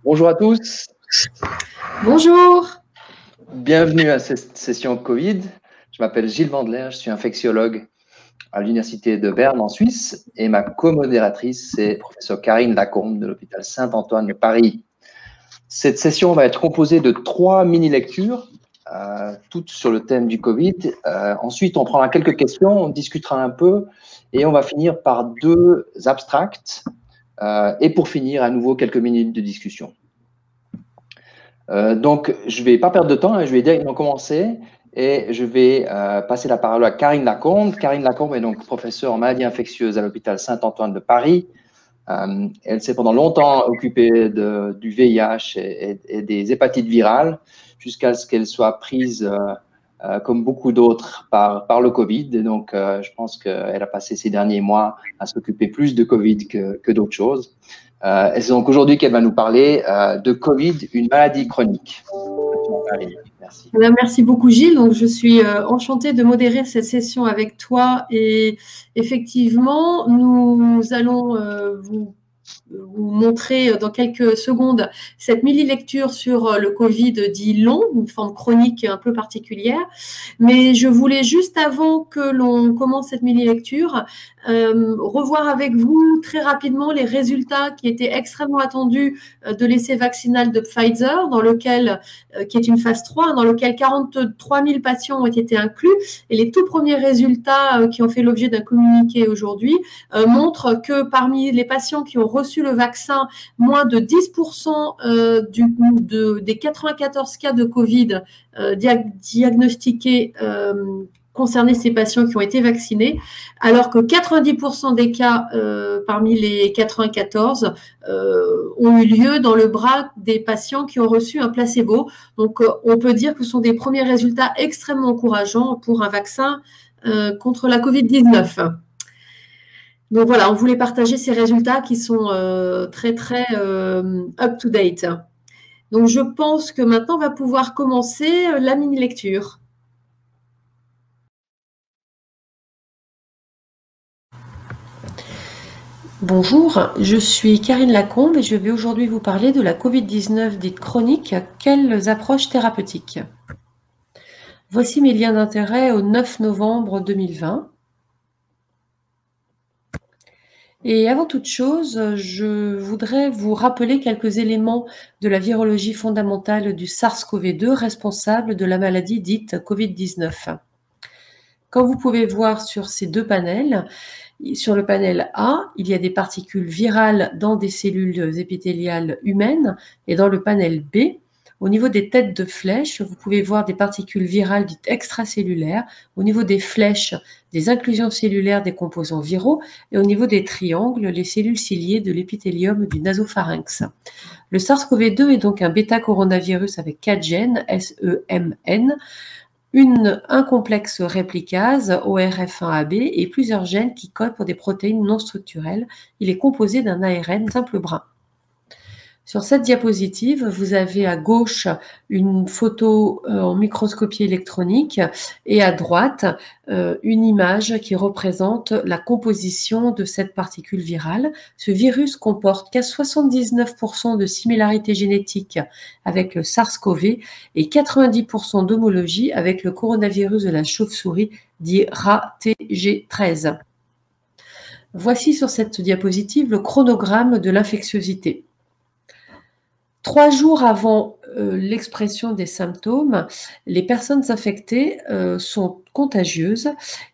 Bonjour à tous, Bonjour. bienvenue à cette session Covid. Je m'appelle Gilles Vandler, je suis infectiologue à l'Université de Berne en Suisse et ma co-modératrice, c'est professeur Karine Lacombe de l'hôpital Saint-Antoine de Paris. Cette session va être composée de 3 mini-lectures, toutes sur le thème du Covid. Ensuite, on prendra quelques questions, on discutera un peu et on va finir par 2 abstracts et pour finir, à nouveau, quelques minutes de discussion. Donc, je ne vais pas perdre de temps, je vais directement commencer et je vais passer la parole à Karine Lacombe. Karine Lacombe est donc professeure en maladies infectieuses à l'hôpital Saint-Antoine de Paris. Elle s'est pendant longtemps occupée du VIH et des hépatites virales jusqu'à ce qu'elle soit prise, comme beaucoup d'autres, par le Covid. Et donc, je pense qu'elle a passé ces derniers mois à s'occuper plus de Covid que d'autres choses. Et c'est donc aujourd'hui qu'elle va nous parler de Covid, une maladie chronique. Merci. Merci beaucoup Gilles. Donc, je suis enchantée de modérer cette session avec toi et effectivement, nous allons vous montrer dans quelques secondes cette mini-lecture sur le Covid dit long, une forme chronique un peu particulière. Mais je voulais juste avant que l'on commence cette mini-lecture, revoir avec vous très rapidement les résultats qui étaient extrêmement attendus de l'essai vaccinal de Pfizer, qui est une phase 3, dans lequel 43 000 patients ont été inclus. Et les tout premiers résultats qui ont fait l'objet d'un communiqué aujourd'hui montrent que parmi les patients qui ont reçu le vaccin, moins de 10% des 94 cas de Covid diagnostiqués concerner ces patients qui ont été vaccinés, alors que 90% des cas parmi les 94 ont eu lieu dans le bras des patients qui ont reçu un placebo. Donc, on peut dire que ce sont des premiers résultats extrêmement encourageants pour un vaccin contre la Covid-19. Donc voilà, on voulait partager ces résultats qui sont très up-to-date. Donc je pense que maintenant on va pouvoir commencer la mini-lecture. Bonjour, je suis Karine Lacombe et je vais aujourd'hui vous parler de la Covid-19 dite chronique. Quelles approches thérapeutiques? Voici mes liens d'intérêt au 9 novembre 2020. Et avant toute chose, je voudrais vous rappeler quelques éléments de la virologie fondamentale du SARS-CoV-2 responsable de la maladie dite Covid-19. Comme vous pouvez voir sur ces deux panels, sur le panel A, il y a des particules virales dans des cellules épithéliales humaines, et dans le panel B, au niveau des têtes de flèches, vous pouvez voir des particules virales dites extracellulaires, au niveau des flèches, des inclusions cellulaires des composants viraux, et au niveau des triangles, les cellules ciliées de l'épithélium du nasopharynx. Le SARS-CoV-2 est donc un bêta-coronavirus avec 4 gènes, SEMN, un complexe réplicase, ORF1AB, et plusieurs gènes qui codent pour des protéines non structurelles. Il est composé d'un ARN simple brun. Sur cette diapositive, vous avez à gauche une photo en microscopie électronique et à droite une image qui représente la composition de cette particule virale. Ce virus comporte qu'à 79% de similarité génétique avec le SARS-CoV et 90% d'homologie avec le coronavirus de la chauve-souris dit RATG13. Voici sur cette diapositive le chronogramme de l'infectiosité. 3 jours avant l'expression des symptômes, les personnes infectées sont contagieuses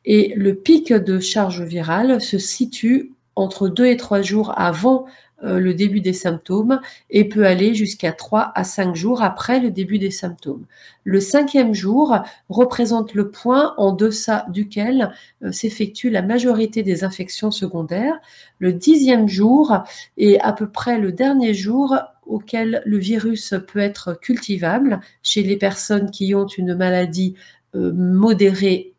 et le pic de charge virale se situe entre 2 et 3 jours avant le début des symptômes et peut aller jusqu'à 3 à 5 jours après le début des symptômes. Le 5e jour représente le point en deçà duquel s'effectue la majorité des infections secondaires. Le 10e jour est à peu près le dernier jour auquel le virus peut être cultivable chez les personnes qui ont une maladie modérée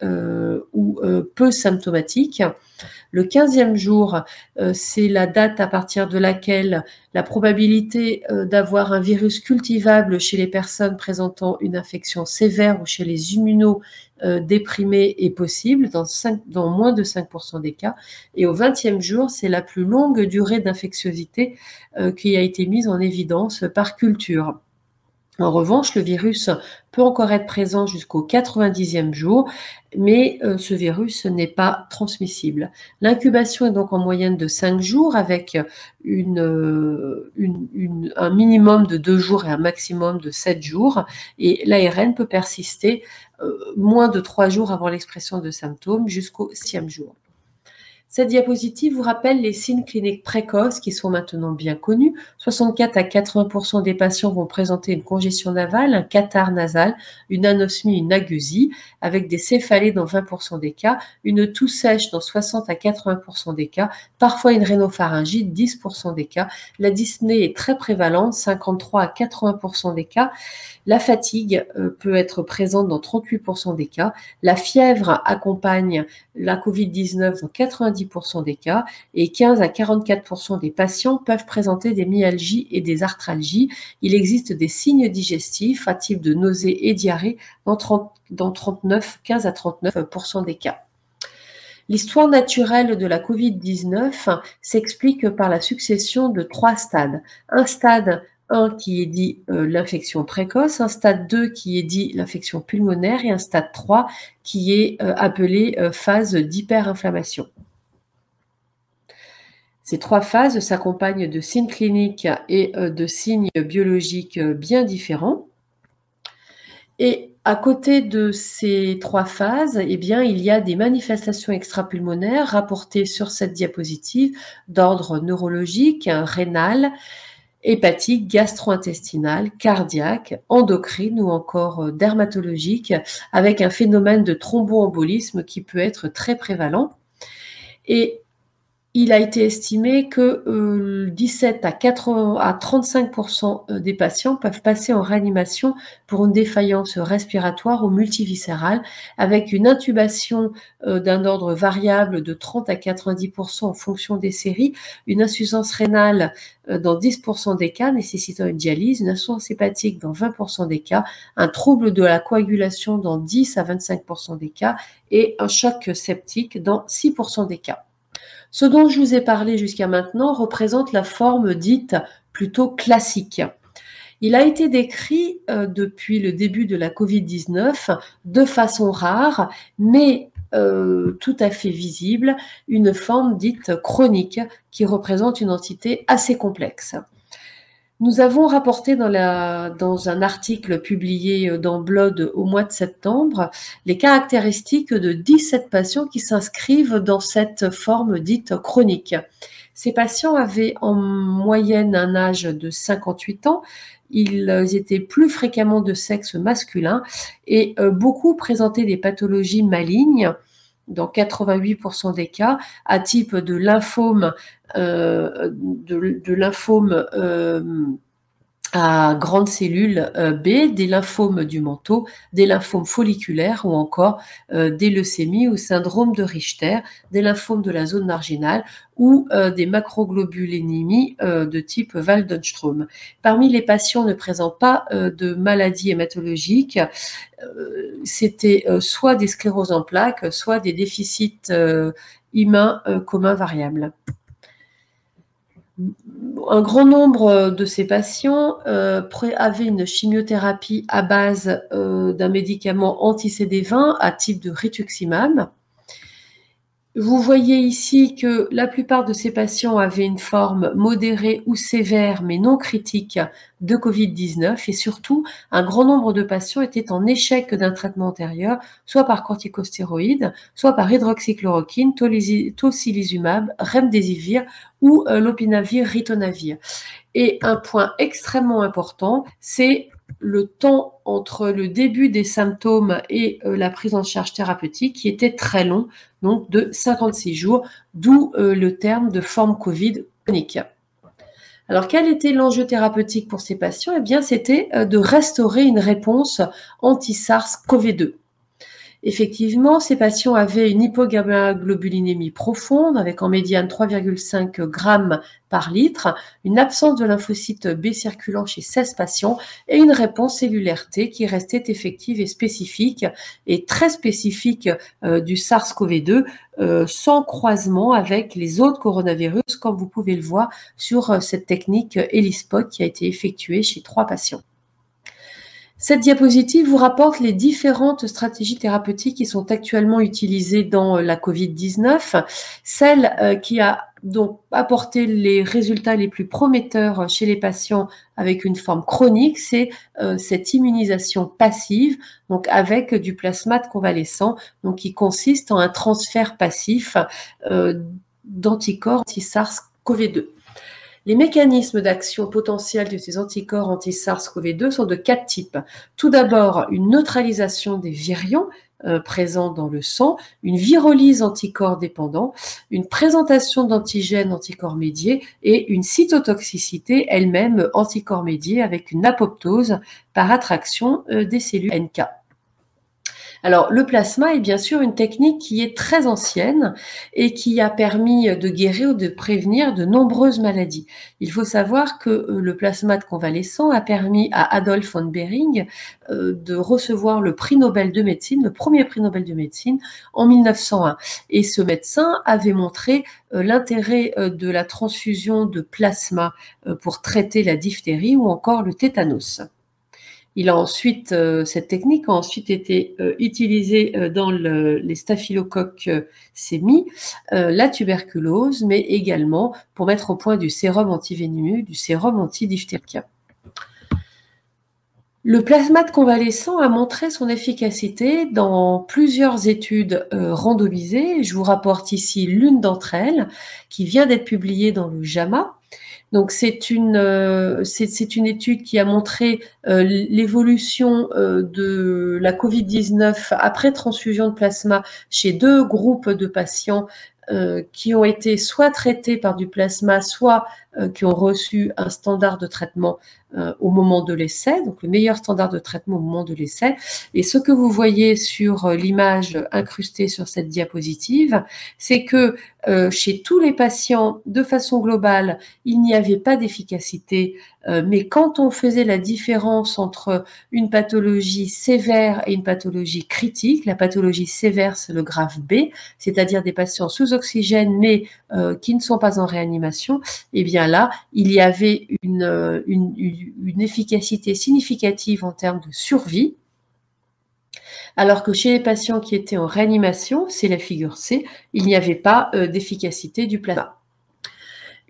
ou peu symptomatique. Le 15e jour, c'est la date à partir de laquelle la probabilité d'avoir un virus cultivable chez les personnes présentant une infection sévère ou chez les immunodéprimés est possible dans moins de 5% des cas. Et au 20e jour, c'est la plus longue durée d'infectiosité qui a été mise en évidence par culture. En revanche, le virus peut encore être présent jusqu'au 90e jour, mais ce virus n'est pas transmissible. L'incubation est donc en moyenne de 5 jours avec un minimum de 2 jours et un maximum de 7 jours. Et l'ARN peut persister moins de 3 jours avant l'expression de symptômes jusqu'au 6e jour. Cette diapositive vous rappelle les signes cliniques précoces qui sont maintenant bien connus. 64 à 80% des patients vont présenter une congestion navale, un catarrhe nasal, une anosmie, une agusie, avec des céphalées dans 20% des cas, une toux sèche dans 60 à 80% des cas, parfois une rhinopharyngite, 10% des cas. La dyspnée est très prévalente, 53 à 80% des cas. La fatigue peut être présente dans 38% des cas. La fièvre accompagne la COVID-19 dans 90% des cas et 15 à 44% des patients peuvent présenter des myalgies et des arthralgies. Il existe des signes digestifs à type de nausées et diarrhée dans 15 à 39% des cas. L'histoire naturelle de la COVID-19 s'explique par la succession de 3 stades. Un stade 1 qui est dit l'infection précoce, un stade 2 qui est dit l'infection pulmonaire et un stade 3 qui est appelé phase d'hyperinflammation. Ces 3 phases s'accompagnent de signes cliniques et de signes biologiques bien différents. Et à côté de ces 3 phases, eh bien, il y a des manifestations extrapulmonaires rapportées sur cette diapositive d'ordre neurologique, rénal, hépatique, gastro-intestinale, cardiaque, endocrine ou encore dermatologique, avec un phénomène de thromboembolisme qui peut être très prévalent. Et il a été estimé que 17 à 35% des patients peuvent passer en réanimation pour une défaillance respiratoire ou multiviscérale, avec une intubation d'un ordre variable de 30 à 90% en fonction des séries, une insuffisance rénale dans 10% des cas nécessitant une dialyse, une insuffisance hépatique dans 20% des cas, un trouble de la coagulation dans 10 à 25% des cas et un choc septique dans 6% des cas. Ce dont je vous ai parlé jusqu'à maintenant représente la forme dite plutôt classique. Il a été décrit depuis le début de la COVID-19 de façon rare, mais tout à fait visible, une forme dite chronique qui représente une entité assez complexe. Nous avons rapporté dans un article publié dans Blood au mois de septembre les caractéristiques de 17 patients qui s'inscrivent dans cette forme dite chronique. Ces patients avaient en moyenne un âge de 58 ans, ils étaient plus fréquemment de sexe masculin et beaucoup présentaient des pathologies malignes, dans 88% des cas, à type de lymphome, à grandes cellules B, des lymphomes du manteau, des lymphomes folliculaires ou encore des leucémies ou syndrome de Richter, des lymphomes de la zone marginale ou des macroglobulinémies de type Waldenström. Parmi les patients ne présentant pas de maladies hématologiques, c'était soit des scléroses en plaques, soit des déficits humains communs variables. Un grand nombre de ces patients avaient une chimiothérapie à base d'un médicament anti-CD20 à type de rituximab. Vous voyez ici que la plupart de ces patients avaient une forme modérée ou sévère, mais non critique, de Covid-19 et surtout, un grand nombre de patients étaient en échec d'un traitement antérieur, soit par corticostéroïdes, soit par hydroxychloroquine, tocilizumab, remdesivir ou lopinavir-ritonavir. Et un point extrêmement important, c'est le temps entre le début des symptômes et la prise en charge thérapeutique qui était très long, donc de 56 jours, d'où le terme de forme Covid chronique. Alors, quel était l'enjeu thérapeutique pour ces patients ? Eh bien, c'était de restaurer une réponse anti-SARS-CoV-2. Effectivement, ces patients avaient une hypogammaglobulinémie profonde avec en médiane 3,5 grammes par litre, une absence de lymphocytes B circulant chez 16 patients et une réponse cellulaire T qui restait effective et très spécifique du SARS-CoV-2 sans croisement avec les autres coronavirus, comme vous pouvez le voir sur cette technique ELISpot qui a été effectuée chez 3 patients. Cette diapositive vous rapporte les différentes stratégies thérapeutiques qui sont actuellement utilisées dans la COVID-19. Celle qui a donc apporté les résultats les plus prometteurs chez les patients avec une forme chronique, c'est cette immunisation passive, donc avec du plasmate convalescent, donc qui consiste en un transfert passif d'anticorps anti-SARS-CoV-2. Les mécanismes d'action potentiels de ces anticorps anti-SARS-CoV-2 sont de 4 types. Tout d'abord, une neutralisation des virions présents dans le sang, une virolyse anticorps dépendant, une présentation d'antigènes anticorps médiés et une cytotoxicité elle-même anticorps médiés avec une apoptose par attraction des cellules NK. Alors, le plasma est bien sûr une technique qui est très ancienne et qui a permis de guérir ou de prévenir de nombreuses maladies. Il faut savoir que le plasmate convalescent a permis à Adolf von Behring de recevoir le prix Nobel de médecine, le premier prix Nobel de médecine en 1901. Et ce médecin avait montré l'intérêt de la transfusion de plasma pour traiter la diphtérie ou encore le tétanos. Cette technique a ensuite été utilisée dans les staphylocoques sémi, la tuberculose, mais également pour mettre au point du sérum antivénineux, du sérum antidiphtérique. Le plasmate convalescent a montré son efficacité dans plusieurs études randomisées. Je vous rapporte ici l'une d'entre elles qui vient d'être publiée dans le JAMA. Donc c'est une étude qui a montré l'évolution de la COVID-19 après transfusion de plasma chez 2 groupes de patients qui ont été soit traités par du plasma, soit qui ont reçu un standard de traitement au moment de l'essai, donc le meilleur standard de traitement au moment de l'essai. Et ce que vous voyez sur l'image incrustée sur cette diapositive, c'est que chez tous les patients, de façon globale, il n'y avait pas d'efficacité, mais quand on faisait la différence entre une pathologie sévère et une pathologie critique, la pathologie sévère, c'est le grave B, c'est-à-dire des patients sous oxygène, mais qui ne sont pas en réanimation, et bien là, il y avait une efficacité significative en termes de survie, alors que chez les patients qui étaient en réanimation, c'est la figure C, il n'y avait pas d'efficacité du plasma.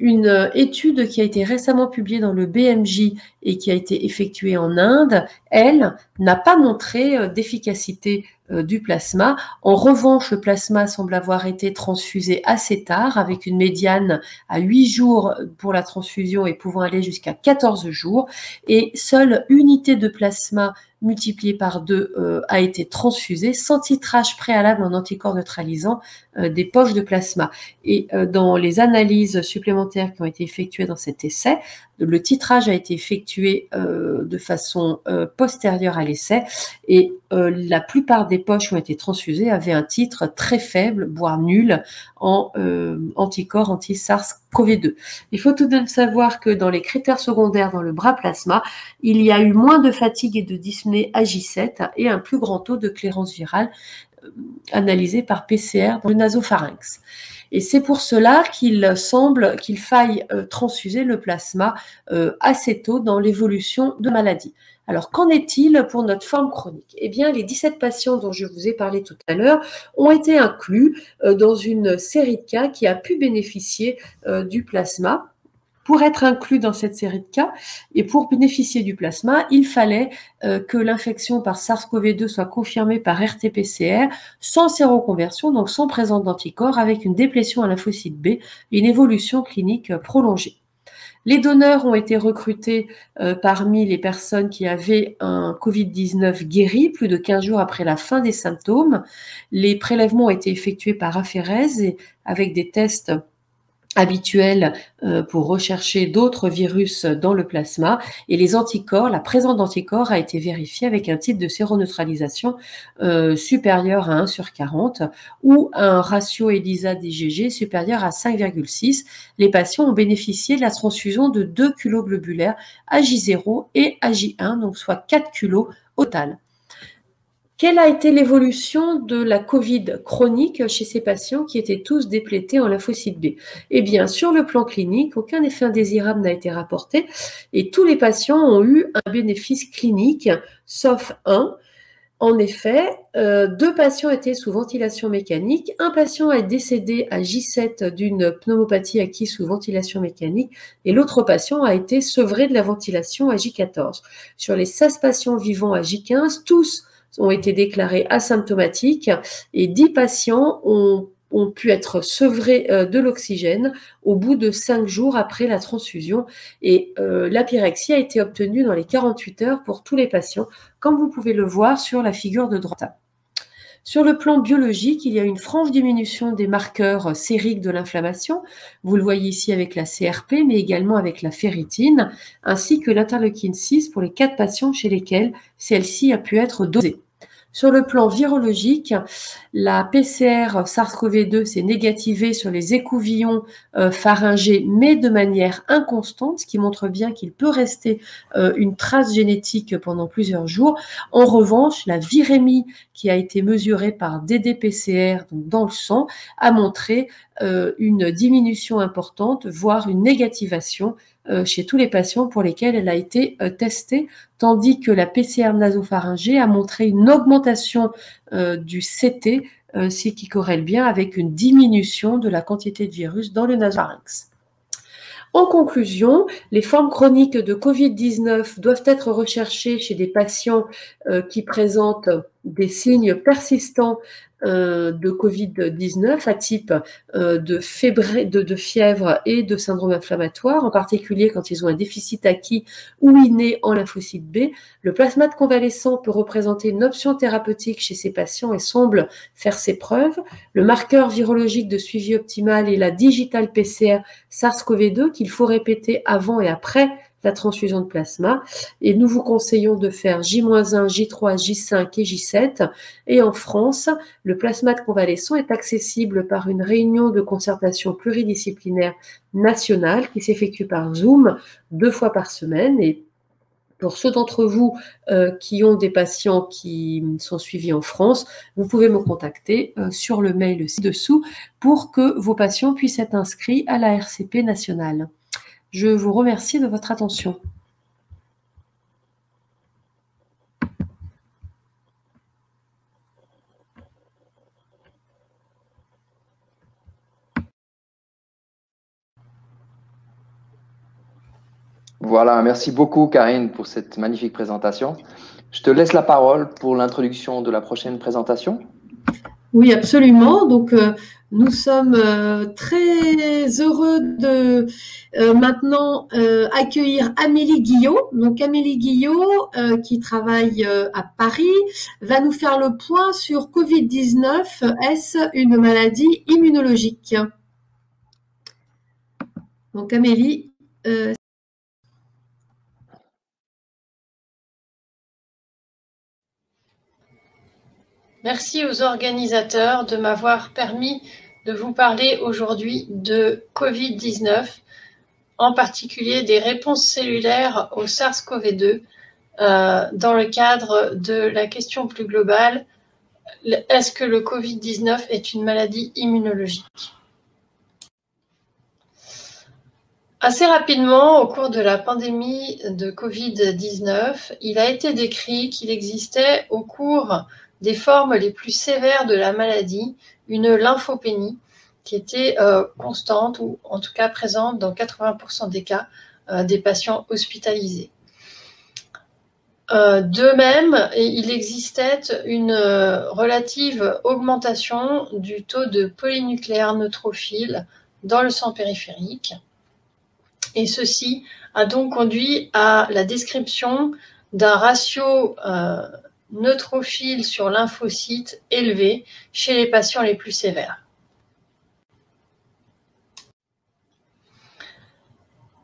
Une étude qui a été récemment publiée dans le BMJ et qui a été effectuée en Inde, elle, n'a pas montré d'efficacité du plasma. En revanche, le plasma semble avoir été transfusé assez tard, avec une médiane à 8 jours pour la transfusion et pouvant aller jusqu'à 14 jours. Et seule unité de plasma multipliée par 2 a été transfusée sans titrage préalable en anticorps neutralisant des poches de plasma. Et dans les analyses supplémentaires qui ont été effectuées dans cet essai, le titrage a été effectué de façon postérieure à l'essai et la plupart des poches qui ont été transfusées avaient un titre très faible, voire nul, en anticorps anti-SARS-CoV-2. Il faut tout de même savoir que dans les critères secondaires dans le bras plasma, il y a eu moins de fatigue et de dyspnée à J7 et un plus grand taux de clairance virale analysé par PCR dans le nasopharynx. Et c'est pour cela qu'il semble qu'il faille transfuser le plasma assez tôt dans l'évolution de maladie. Alors, qu'en est-il pour notre forme chronique? Eh bien, les 17 patients dont je vous ai parlé tout à l'heure ont été inclus dans une série de cas qui a pu bénéficier du plasma. Pour être inclus dans cette série de cas et pour bénéficier du plasma, il fallait que l'infection par SARS-CoV-2 soit confirmée par RT-PCR sans séroconversion, donc sans présence d'anticorps, avec une déplétion à lymphocyte B et une évolution clinique prolongée. Les donneurs ont été recrutés parmi les personnes qui avaient un Covid-19 guéri plus de 15 jours après la fin des symptômes. Les prélèvements ont été effectués par aphérèse et avec des tests habituelle pour rechercher d'autres virus dans le plasma, et les anticorps, la présence d'anticorps a été vérifiée avec un titre de séroneutralisation supérieur à 1/40 ou un ratio ELISA-d'IgG supérieur à 5,6. Les patients ont bénéficié de la transfusion de 2 kg globulaires AJ0 et AJ1, donc soit 4 kg au total. Quelle a été l'évolution de la Covid chronique chez ces patients qui étaient tous déplétés en lymphocyte B? Eh bien, sur le plan clinique, aucun effet indésirable n'a été rapporté et tous les patients ont eu un bénéfice clinique, sauf un. En effet, 2 patients étaient sous ventilation mécanique, un patient est décédé à J7 d'une pneumopathie acquise sous ventilation mécanique et l'autre patient a été sevré de la ventilation à J14. Sur les 16 patients vivants à J15, tous ont été déclarés asymptomatiques et 10 patients ont pu être sevrés de l'oxygène au bout de 5 jours après la transfusion. Et la pyrexie a été obtenue dans les 48 heures pour tous les patients, comme vous pouvez le voir sur la figure de droite. Sur le plan biologique, il y a une franche diminution des marqueurs sériques de l'inflammation. Vous le voyez ici avec la CRP, mais également avec la ferritine, ainsi que l'interleukine 6 pour les 4 patients chez lesquels celle-ci a pu être dosée. Sur le plan virologique, la PCR SARS-CoV-2 s'est négativée sur les écouvillons pharyngés, mais de manière inconstante, ce qui montre bien qu'il peut rester une trace génétique pendant plusieurs jours. En revanche, la virémie qui a été mesurée par ddPCR donc dans le sang a montré une diminution importante, voire une négativation chez tous les patients pour lesquels elle a été testée, tandis que la PCR nasopharyngée a montré une augmentation du CT, ce qui corrèle bien avec une diminution de la quantité de virus dans le nasopharynx. En conclusion, les formes chroniques de Covid-19 doivent être recherchées chez des patients qui présentent des signes persistants de Covid-19 à type de fièvre et de syndrome inflammatoire, en particulier quand ils ont un déficit acquis ou inné en lymphocyte B. Le plasma de convalescent peut représenter une option thérapeutique chez ces patients et semble faire ses preuves. Le marqueur virologique de suivi optimal est la digital PCR SARS-CoV-2 qu'il faut répéter avant et après la transfusion de plasma. Et nous vous conseillons de faire J-1, J3, J5 et J7. Et en France, le plasma de convalescent est accessible par une réunion de concertation pluridisciplinaire nationale qui s'effectue par Zoom 2 fois par semaine. Et pour ceux d'entre vous qui ont des patients qui sont suivis en France, vous pouvez me contacter sur le mail ci-dessous pour que vos patients puissent être inscrits à la RCP nationale. Je vous remercie de votre attention. Voilà, merci beaucoup Karine pour cette magnifique présentation. Je te laisse la parole pour l'introduction de la prochaine présentation. Oui, absolument. Donc, nous sommes très heureux de maintenant accueillir Amélie Guillot. Donc, Amélie Guillot, qui travaille à Paris, va nous faire le point sur Covid-19. Est-ce une maladie immunologique? Donc, Amélie. Merci aux organisateurs de m'avoir permis de vous parler aujourd'hui de Covid-19, en particulier des réponses cellulaires au SARS-CoV-2, dans le cadre de la question plus globale, est-ce que le Covid-19 est une maladie immunologique? Assez rapidement, au cours de la pandémie de Covid-19, il a été décrit qu'il existait au cours des formes les plus sévères de la maladie, une lymphopénie qui était constante ou en tout cas présente dans 80% des cas des patients hospitalisés. De même, il existait une relative augmentation du taux de polynucléaires neutrophiles dans le sang périphérique. Et ceci a donc conduit à la description d'un ratio neutrophile sur lymphocytes élevé chez les patients les plus sévères.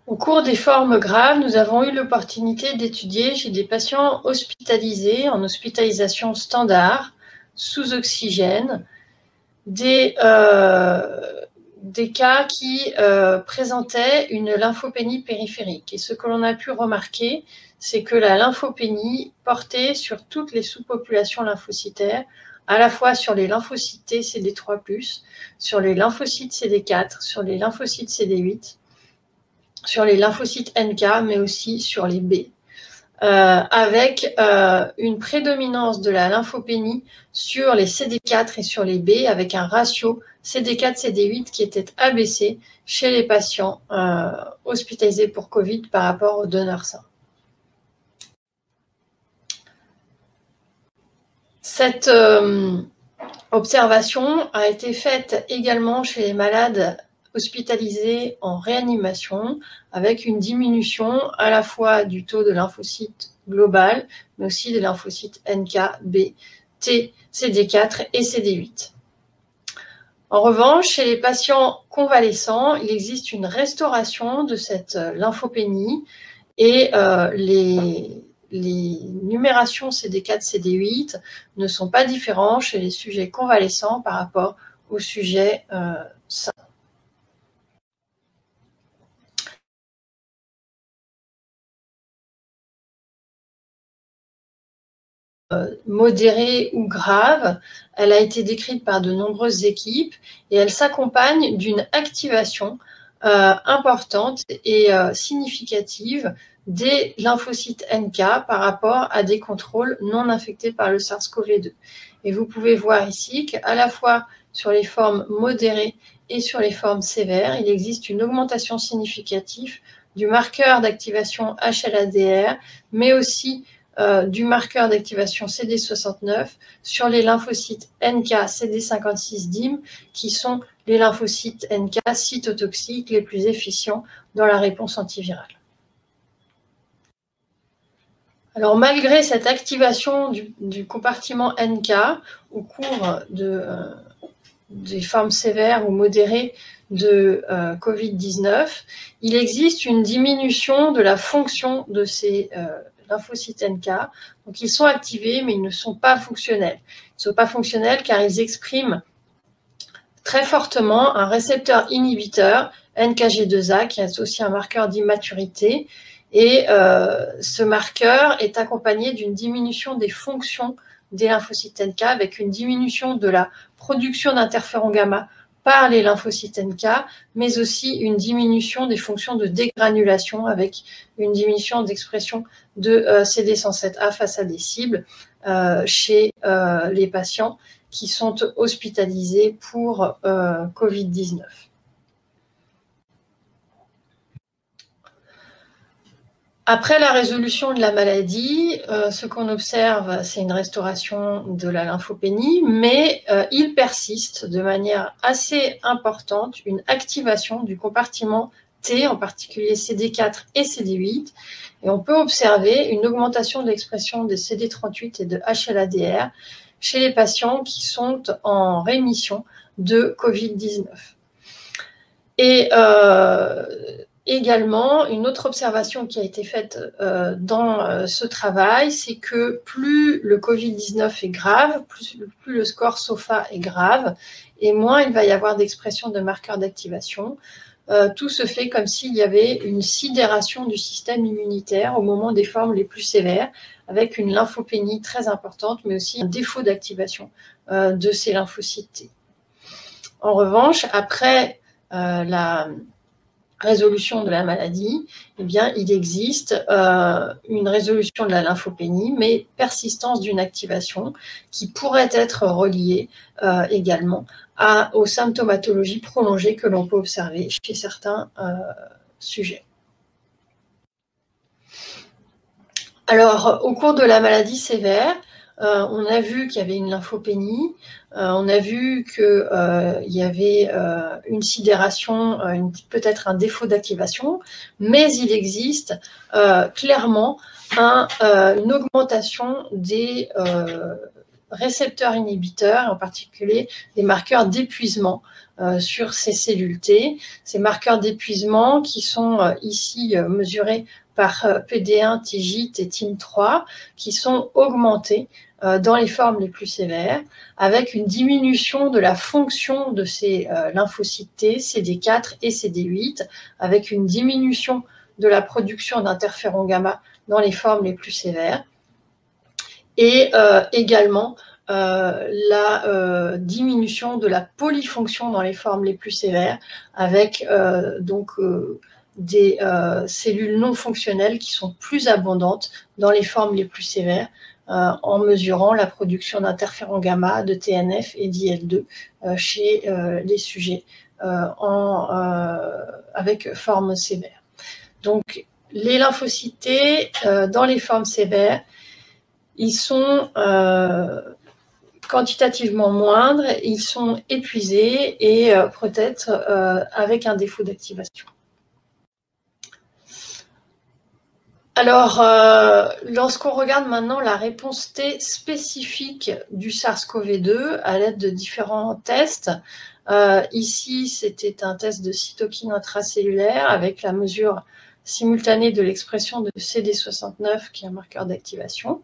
Au cours des formes graves, nous avons eu l'opportunité d'étudier chez des patients hospitalisés en hospitalisation standard, sous oxygène, des cas qui présentaient une lymphopénie périphérique. Et ce que l'on a pu remarquer, c'est que la lymphopénie portait sur toutes les sous-populations lymphocytaires, à la fois sur les lymphocytes T CD3+, sur les lymphocytes CD4, sur les lymphocytes CD8, sur les lymphocytes NK, mais aussi sur les B, avec une prédominance de la lymphopénie sur les CD4 et sur les B, avec un ratio CD4-CD8 qui était abaissé chez les patients hospitalisés pour Covid par rapport aux donneurs sains. Cette observation a été faite également chez les malades hospitalisés en réanimation, avec une diminution à la fois du taux de lymphocytes global, mais aussi des lymphocytes NK, B, T, CD4 et CD8. En revanche, chez les patients convalescents, il existe une restauration de cette lymphopénie et les numérations CD4, CD8 ne sont pas différents chez les sujets convalescents par rapport aux sujets sains. Modérée ou grave, elle a été décrite par de nombreuses équipes et elle s'accompagne d'une activation importante et significative des lymphocytes NK par rapport à des contrôles non infectés par le SARS-CoV-2. Et vous pouvez voir ici qu'à la fois sur les formes modérées et sur les formes sévères, il existe une augmentation significative du marqueur d'activation HLA-DR, mais aussi du marqueur d'activation CD69 sur les lymphocytes NK CD56-DIM, qui sont les lymphocytes NK cytotoxiques les plus efficients dans la réponse antivirale. Alors, malgré cette activation du compartiment NK au cours des formes sévères ou modérées de Covid-19, il existe une diminution de la fonction de ces lymphocytes NK. Donc, ils sont activés, mais ils ne sont pas fonctionnels. Ils ne sont pas fonctionnels car ils expriment très fortement un récepteur inhibiteur, NKG2A, qui est aussi un marqueur d'immaturité. Et ce marqueur est accompagné d'une diminution des fonctions des lymphocytes NK, avec une diminution de la production d'interféron gamma par les lymphocytes NK, mais aussi une diminution des fonctions de dégranulation, avec une diminution d'expression de CD107A face à des cibles chez les patients qui sont hospitalisés pour Covid-19. Après la résolution de la maladie, ce qu'on observe, c'est une restauration de la lymphopénie, mais il persiste de manière assez importante une activation du compartiment T, en particulier CD4 et CD8, et on peut observer une augmentation de l'expression des CD38 et de HLA-DR chez les patients qui sont en rémission de Covid-19. Et également, une autre observation qui a été faite dans ce travail, c'est que plus le Covid-19 est grave, plus le score SOFA est grave, et moins il va y avoir d'expression de marqueurs d'activation. Tout se fait comme s'il y avait une sidération du système immunitaire au moment des formes les plus sévères, avec une lymphopénie très importante, mais aussi un défaut d'activation de ces lymphocytes T. En revanche, après la résolution de la maladie, eh bien, il existe une résolution de la lymphopénie, mais persistance d'une activation qui pourrait être reliée également aux symptomatologies prolongées que l'on peut observer chez certains sujets. Alors, au cours de la maladie sévère, on a vu qu'il y avait une lymphopénie, on a vu qu'il y avait une sidération, peut-être un défaut d'activation, mais il existe clairement une augmentation des récepteurs inhibiteurs, en particulier des marqueurs d'épuisement sur ces cellules T. Ces marqueurs d'épuisement qui sont ici mesurés par PD1, TIGIT et TIM3, qui sont augmentés dans les formes les plus sévères, avec une diminution de la fonction de ces lymphocytes T, CD4 et CD8, avec une diminution de la production d'interféron gamma dans les plus sévères, et également la diminution de la polyfonction dans les formes les plus sévères, avec des cellules non fonctionnelles qui sont plus abondantes dans les formes les plus sévères, en mesurant la production d'interféron gamma, de TNF et d'IL2 chez les sujets avec forme sévère. Donc, les lymphocytes T, dans les formes sévères, ils sont quantitativement moindres, ils sont épuisés et peut-être avec un défaut d'activation. Alors, lorsqu'on regarde maintenant la réponse T spécifique du SARS-CoV-2 à l'aide de différents tests, ici, c'était un test de cytokine intracellulaire avec la mesure simultanée de l'expression de CD69, qui est un marqueur d'activation.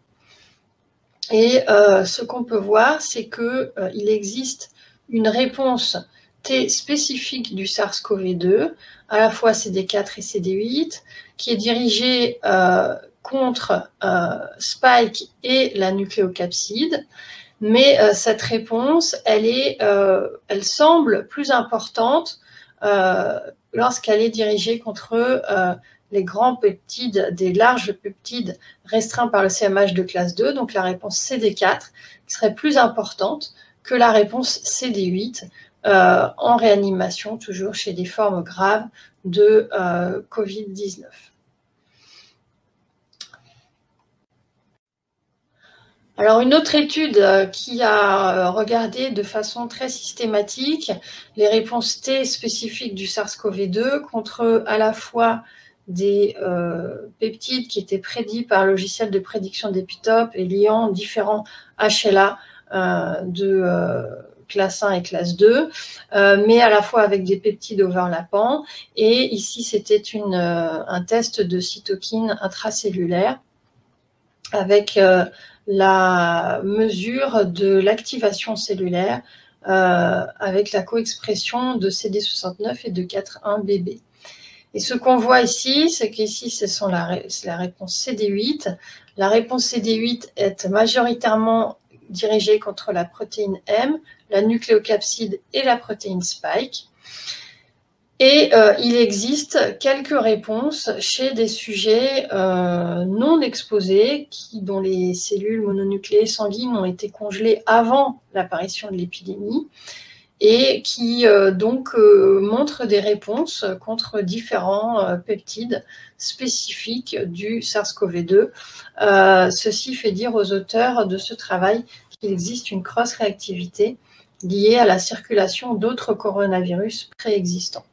Et ce qu'on peut voir, c'est qu'il existe une réponse T spécifique du SARS-CoV-2, à la fois CD4 et CD8, qui est dirigée contre Spike et la nucléocapside. Mais cette réponse, elle semble plus importante lorsqu'elle est dirigée contre les grands peptides, des larges peptides restreints par le CMH de classe 2, donc la réponse CD4, qui serait plus importante que la réponse CD8 en réanimation, toujours chez des formes graves de Covid-19. Alors, une autre étude qui a regardé de façon très systématique les réponses T spécifiques du SARS-CoV-2 contre à la fois des peptides qui étaient prédits par le logiciel de prédiction d'épitopes et liant différents HLA de classe 1 et classe 2, mais à la fois avec des peptides overlappants. Et ici, c'était un test de cytokine intracellulaire avec la mesure de l'activation cellulaire avec la coexpression de CD69 et de 4,1-BB. Et ce qu'on voit ici, c'est qu'ici, c'est la réponse CD8. La réponse CD8 est majoritairement dirigée contre la protéine M, la nucléocapside et la protéine Spike. Et il existe quelques réponses chez des sujets non exposés dont les cellules mononucléées sanguines ont été congelées avant l'apparition de l'épidémie et qui montrent des réponses contre différents peptides spécifiques du SARS-CoV-2. Ceci fait dire aux auteurs de ce travail qu'il existe une cross-réactivité liée à la circulation d'autres coronavirus préexistants.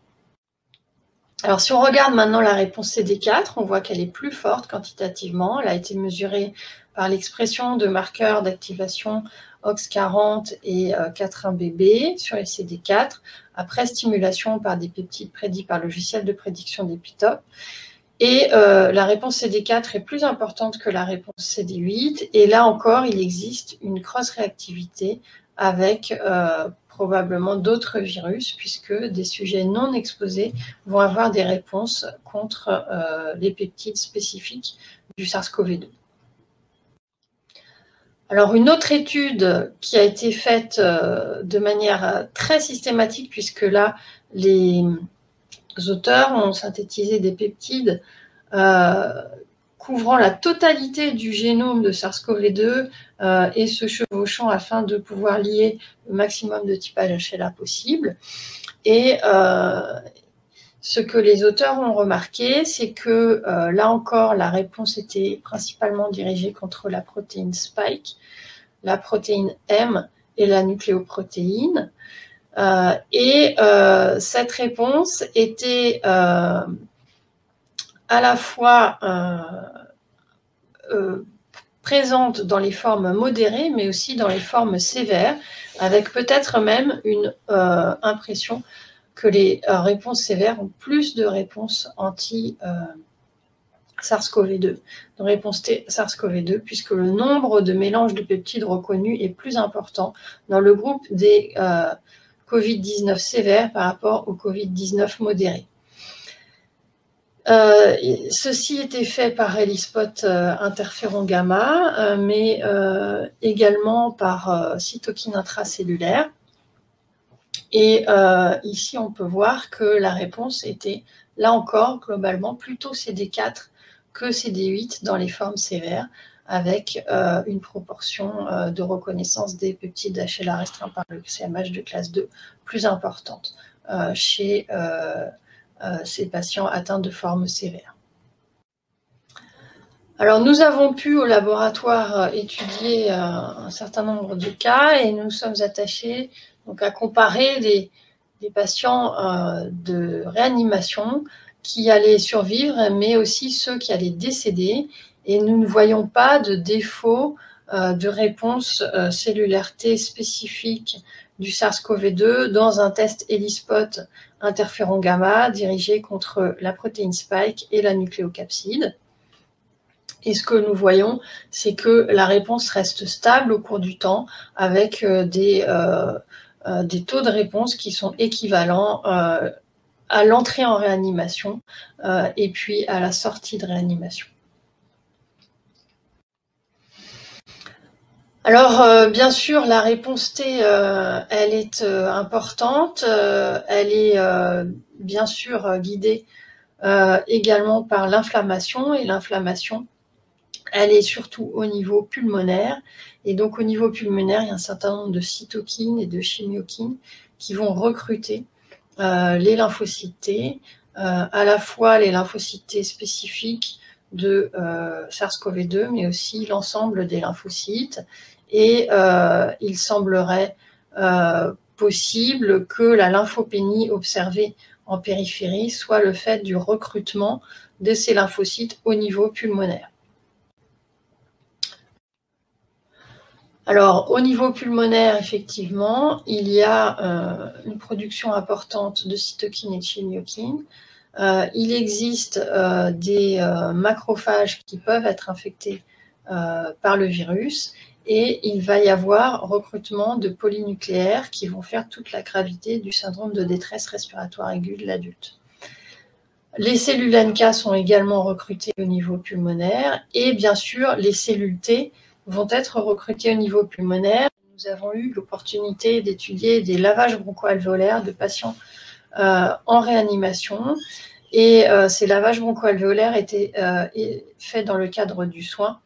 Alors, si on regarde maintenant la réponse CD4, on voit qu'elle est plus forte quantitativement. Elle a été mesurée par l'expression de marqueurs d'activation OX40 et 4,1-BB sur les CD4, après stimulation par des peptides prédits par le logiciel de prédiction d'épitopes. Et la réponse CD4 est plus importante que la réponse CD8. Et là encore, il existe une cross-réactivité avec probablement d'autres virus, puisque des sujets non exposés vont avoir des réponses contre les peptides spécifiques du SARS-CoV-2. Alors, une autre étude qui a été faite de manière très systématique, puisque là, les auteurs ont synthétisé des peptides couvrant la totalité du génome de SARS-CoV-2 et se chevauchant afin de pouvoir lier le maximum de typage HLA possible. Et ce que les auteurs ont remarqué, c'est que là encore, la réponse était principalement dirigée contre la protéine Spike, la protéine M et la nucléoprotéine. Cette réponse était à la fois présente dans les formes modérées, mais aussi dans les formes sévères, avec peut-être même une impression que les réponses sévères ont plus de réponses anti-SARS-CoV-2, de réponses SARS-CoV-2, puisque le nombre de mélanges de peptides reconnus est plus important dans le groupe des Covid-19 sévères par rapport au Covid-19 modéré. Ceci était fait par ELISpot interféron gamma, mais également par cytokine intracellulaire. Et ici, on peut voir que la réponse était, là encore, globalement, plutôt CD4 que CD8 dans les formes sévères, avec une proportion de reconnaissance des peptides HLA restreints par le CMH de classe 2 plus importante chez ces patients atteints de formes sévères. Alors, nous avons pu au laboratoire étudier un certain nombre de cas et nous sommes attachés donc, à comparer des patients de réanimation qui allaient survivre, mais aussi ceux qui allaient décéder. Et nous ne voyons pas de défaut de réponse cellulaire T spécifique du SARS-CoV-2 dans un test ELISpot interféron gamma dirigé contre la protéine spike et la nucléocapside. Et ce que nous voyons, c'est que la réponse reste stable au cours du temps avec des taux de réponse qui sont équivalents à l'entrée en réanimation et puis à la sortie de réanimation. Alors, bien sûr, la réponse T, elle est importante. Elle est bien sûr guidée également par l'inflammation. Et l'inflammation, elle est surtout au niveau pulmonaire. Et donc, au niveau pulmonaire, il y a un certain nombre de cytokines et de chimiokines qui vont recruter les lymphocytes T, à la fois les lymphocytes T spécifiques de SARS-CoV-2, mais aussi l'ensemble des lymphocytes. Et il semblerait possible que la lymphopénie observée en périphérie soit le fait du recrutement de ces lymphocytes au niveau pulmonaire. Alors, au niveau pulmonaire, effectivement, il y a une production importante de cytokines et de chimiokines. Il existe des macrophages qui peuvent être infectés par le virus et il va y avoir recrutement de polynucléaires qui vont faire toute la gravité du syndrome de détresse respiratoire aiguë de l'adulte. Les cellules NK sont également recrutées au niveau pulmonaire et bien sûr, les cellules T vont être recrutées au niveau pulmonaire. Nous avons eu l'opportunité d'étudier des lavages broncho-alvéolaires de patients en réanimation. Et ces lavages broncho-alvéolaires étaient faits dans le cadre du soin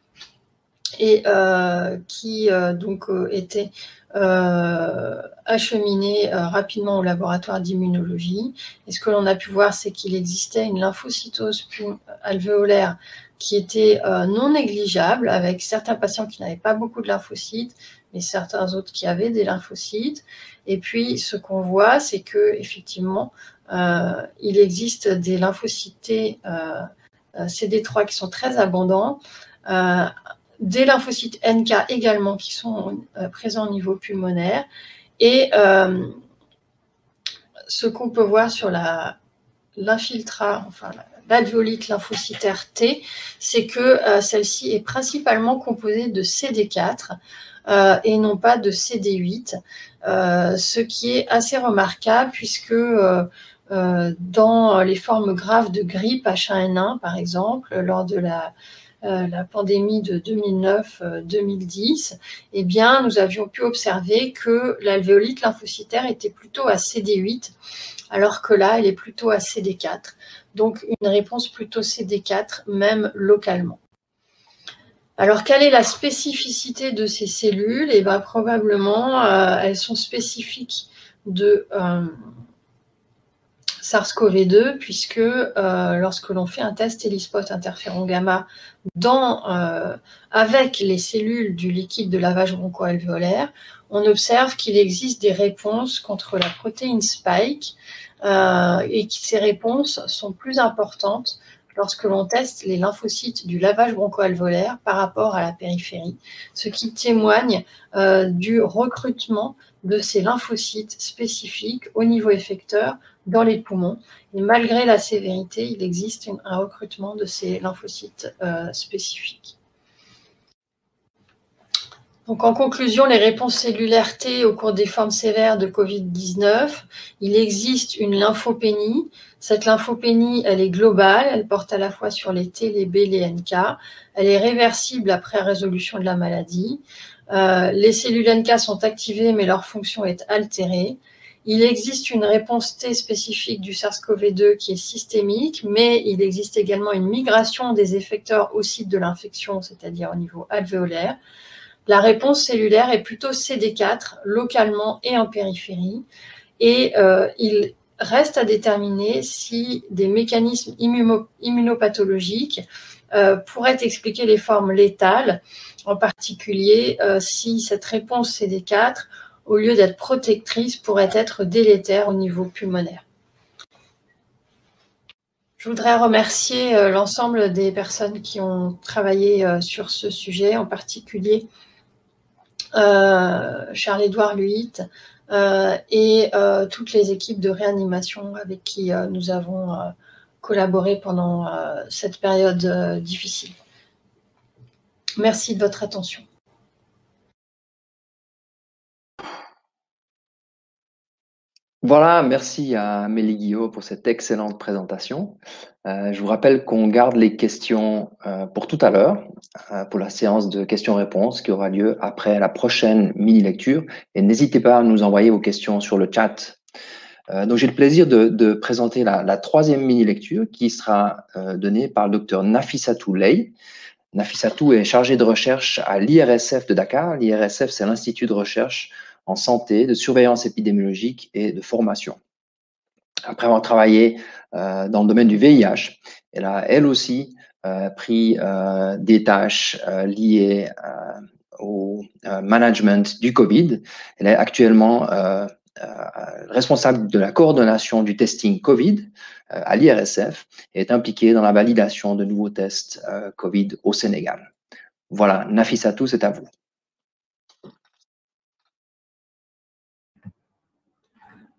et qui donc étaient acheminés rapidement au laboratoire d'immunologie. Et ce que l'on a pu voir, c'est qu'il existait une lymphocytose alvéolaire qui était non négligeable, avec certains patients qui n'avaient pas beaucoup de lymphocytes, mais certains autres qui avaient des lymphocytes. Et puis, ce qu'on voit, c'est qu'effectivement, il existe des lymphocytes CD3 qui sont très abondants, des lymphocytes NK également qui sont présents au niveau pulmonaire. Et ce qu'on peut voir sur l'infiltrat, enfin l'alvéolite lymphocytaire T, c'est que celle-ci est principalement composée de CD4 et non pas de CD8, ce qui est assez remarquable puisque dans les formes graves de grippe H1N1, par exemple, lors de la pandémie de 2009-2010, eh bien, nous avions pu observer que l'alvéolite lymphocytaire était plutôt à CD8, alors que là, elle est plutôt à CD4. Donc, une réponse plutôt CD4, même localement. Alors, quelle est la spécificité de ces cellules? Eh bien, probablement, elles sont spécifiques de SARS-CoV-2, puisque lorsque l'on fait un test ELISpot interféron gamma avec les cellules du liquide de lavage broncho-alvéolaire, on observe qu'il existe des réponses contre la protéine spike et que ces réponses sont plus importantes lorsque l'on teste les lymphocytes du lavage broncho-alvéolaire par rapport à la périphérie, ce qui témoigne du recrutement de ces lymphocytes spécifiques au niveau effecteur dans les poumons. Et malgré la sévérité, il existe un recrutement de ces lymphocytes spécifiques. Donc, en conclusion, les réponses cellulaires T au cours des formes sévères de Covid-19, il existe une lymphopénie. Cette lymphopénie, elle est globale, elle porte à la fois sur les T, les B, les NK. Elle est réversible après résolution de la maladie. Les cellules NK sont activées, mais leur fonction est altérée. Il existe une réponse T spécifique du SARS-CoV-2 qui est systémique, mais il existe également une migration des effecteurs au site de l'infection, c'est-à-dire au niveau alvéolaire. La réponse cellulaire est plutôt CD4, localement et en périphérie, et il reste à déterminer si des mécanismes immunopathologiques pourraient expliquer les formes létales, en particulier si cette réponse CD4, au lieu d'être protectrice, pourrait être délétère au niveau pulmonaire. Je voudrais remercier l'ensemble des personnes qui ont travaillé sur ce sujet, en particulier Charles-Édouard Luit et toutes les équipes de réanimation avec qui nous avons collaboré pendant cette période difficile. Merci de votre attention. Voilà, merci à Amélie Guillot pour cette excellente présentation. Je vous rappelle qu'on garde les questions pour tout à l'heure, pour la séance de questions-réponses qui aura lieu après la prochaine mini-lecture. Et n'hésitez pas à nous envoyer vos questions sur le chat. Donc, j'ai le plaisir de présenter la troisième mini-lecture qui sera donnée par le docteur Nafissatou Leye. Nafissatou est chargé de recherche à l'IRSF de Dakar. L'IRSF, c'est l'Institut de recherche en santé, de surveillance épidémiologique et de formation. Après avoir travaillé dans le domaine du VIH, elle a elle aussi pris des tâches liées au management du Covid. Elle est actuellement responsable de la coordination du testing Covid à l'IRSF et est impliquée dans la validation de nouveaux tests Covid au Sénégal. Voilà, Nafissatou, c'est à vous.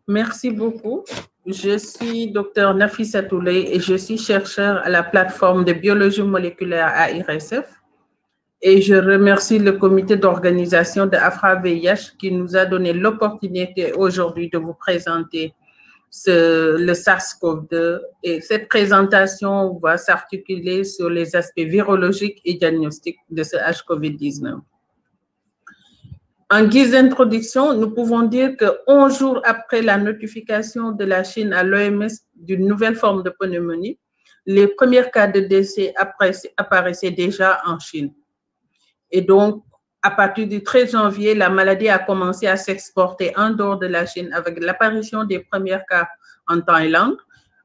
Merci beaucoup. Je suis Dr Nafissatou Leye et je suis chercheur à la plateforme de biologie moléculaire à IRSF. Et je remercie le comité d'organisation de AFRA-VIH qui nous a donné l'opportunité aujourd'hui de vous présenter le SARS-CoV-2. Et cette présentation va s'articuler sur les aspects virologiques et diagnostiques de ce HCoV-19. En guise d'introduction, nous pouvons dire que 11 jours après la notification de la Chine à l'OMS d'une nouvelle forme de pneumonie, les premiers cas de décès apparaissaient déjà en Chine. Et donc, à partir du 13 janvier, la maladie a commencé à s'exporter en dehors de la Chine avec l'apparition des premiers cas en Thaïlande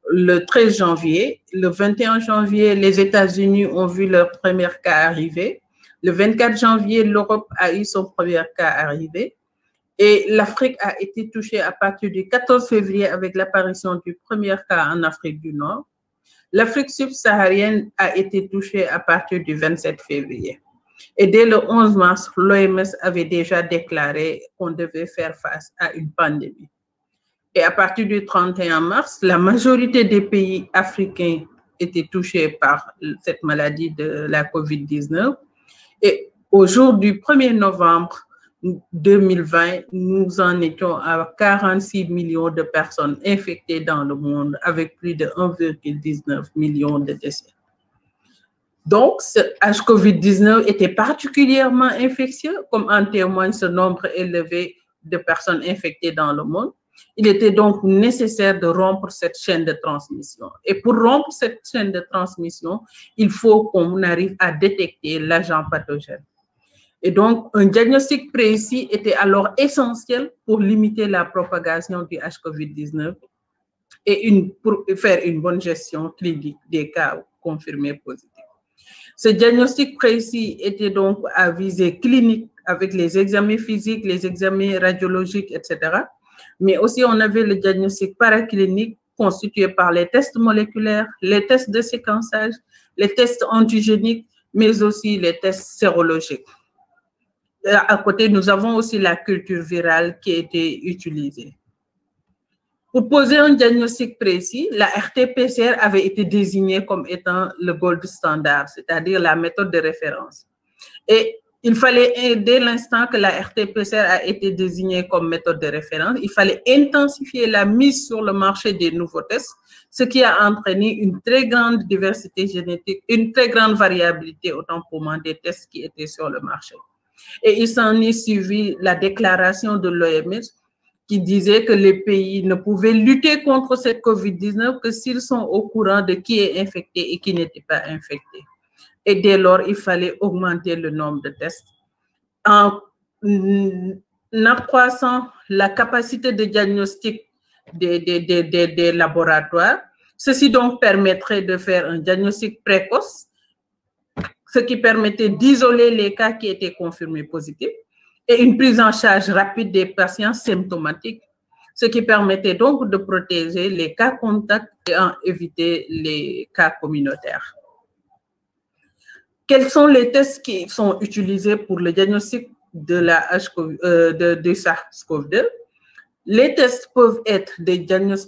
le 13 janvier. Le 21 janvier, les États-Unis ont vu leurs premiers cas arriver. Le 24 janvier, l'Europe a eu son premier cas arrivé et l'Afrique a été touchée à partir du 14 février avec l'apparition du premier cas en Afrique du Nord. L'Afrique subsaharienne a été touchée à partir du 27 février. Et dès le 11 mars, l'OMS avait déjà déclaré qu'on devait faire face à une pandémie. Et à partir du 31 mars, la majorité des pays africains étaient touchés par cette maladie de la COVID-19. Et au jour du 1er novembre 2020, nous en étions à 46 millions de personnes infectées dans le monde avec plus de 1,19 million de décès. Donc, ce HCoV-19 était particulièrement infectieux, comme en témoigne ce nombre élevé de personnes infectées dans le monde. Il était donc nécessaire de rompre cette chaîne de transmission. Et pour rompre cette chaîne de transmission, il faut qu'on arrive à détecter l'agent pathogène. Et donc, un diagnostic précis était alors essentiel pour limiter la propagation du HCoV-19 et pour faire une bonne gestion clinique des cas confirmés positifs. Ce diagnostic précis était donc à visée clinique avec les examens physiques, les examens radiologiques, etc. Mais aussi, on avait le diagnostic paraclinique constitués par les tests moléculaires, les tests de séquençage, les tests antigéniques, mais aussi les tests sérologiques. À côté, nous avons aussi la culture virale qui a été utilisée. Pour poser un diagnostic précis, la RT-PCR avait été désignée comme étant le gold standard, c'est-à-dire la méthode de référence. Et il fallait, dès l'instant que la RT-PCR a été désignée comme méthode de référence, il fallait intensifier la mise sur le marché des nouveaux tests, ce qui a entraîné une très grande diversité génétique, une très grande variabilité autant pour moi des tests qui étaient sur le marché. Et il s'en est suivi la déclaration de l'OMS qui disait que les pays ne pouvaient lutter contre cette COVID-19 que s'ils sont au courant de qui est infecté et qui n'était pas infecté. Et dès lors, il fallait augmenter le nombre de tests en accroissant la capacité de diagnostic des laboratoires. Ceci donc permettrait de faire un diagnostic précoce, ce qui permettait d'isoler les cas qui étaient confirmés positifs et une prise en charge rapide des patients symptomatiques, ce qui permettait donc de protéger les cas contacts et en éviter les cas communautaires. Quels sont les tests qui sont utilisés pour le diagnostic de SARS-CoV-2? Les tests peuvent être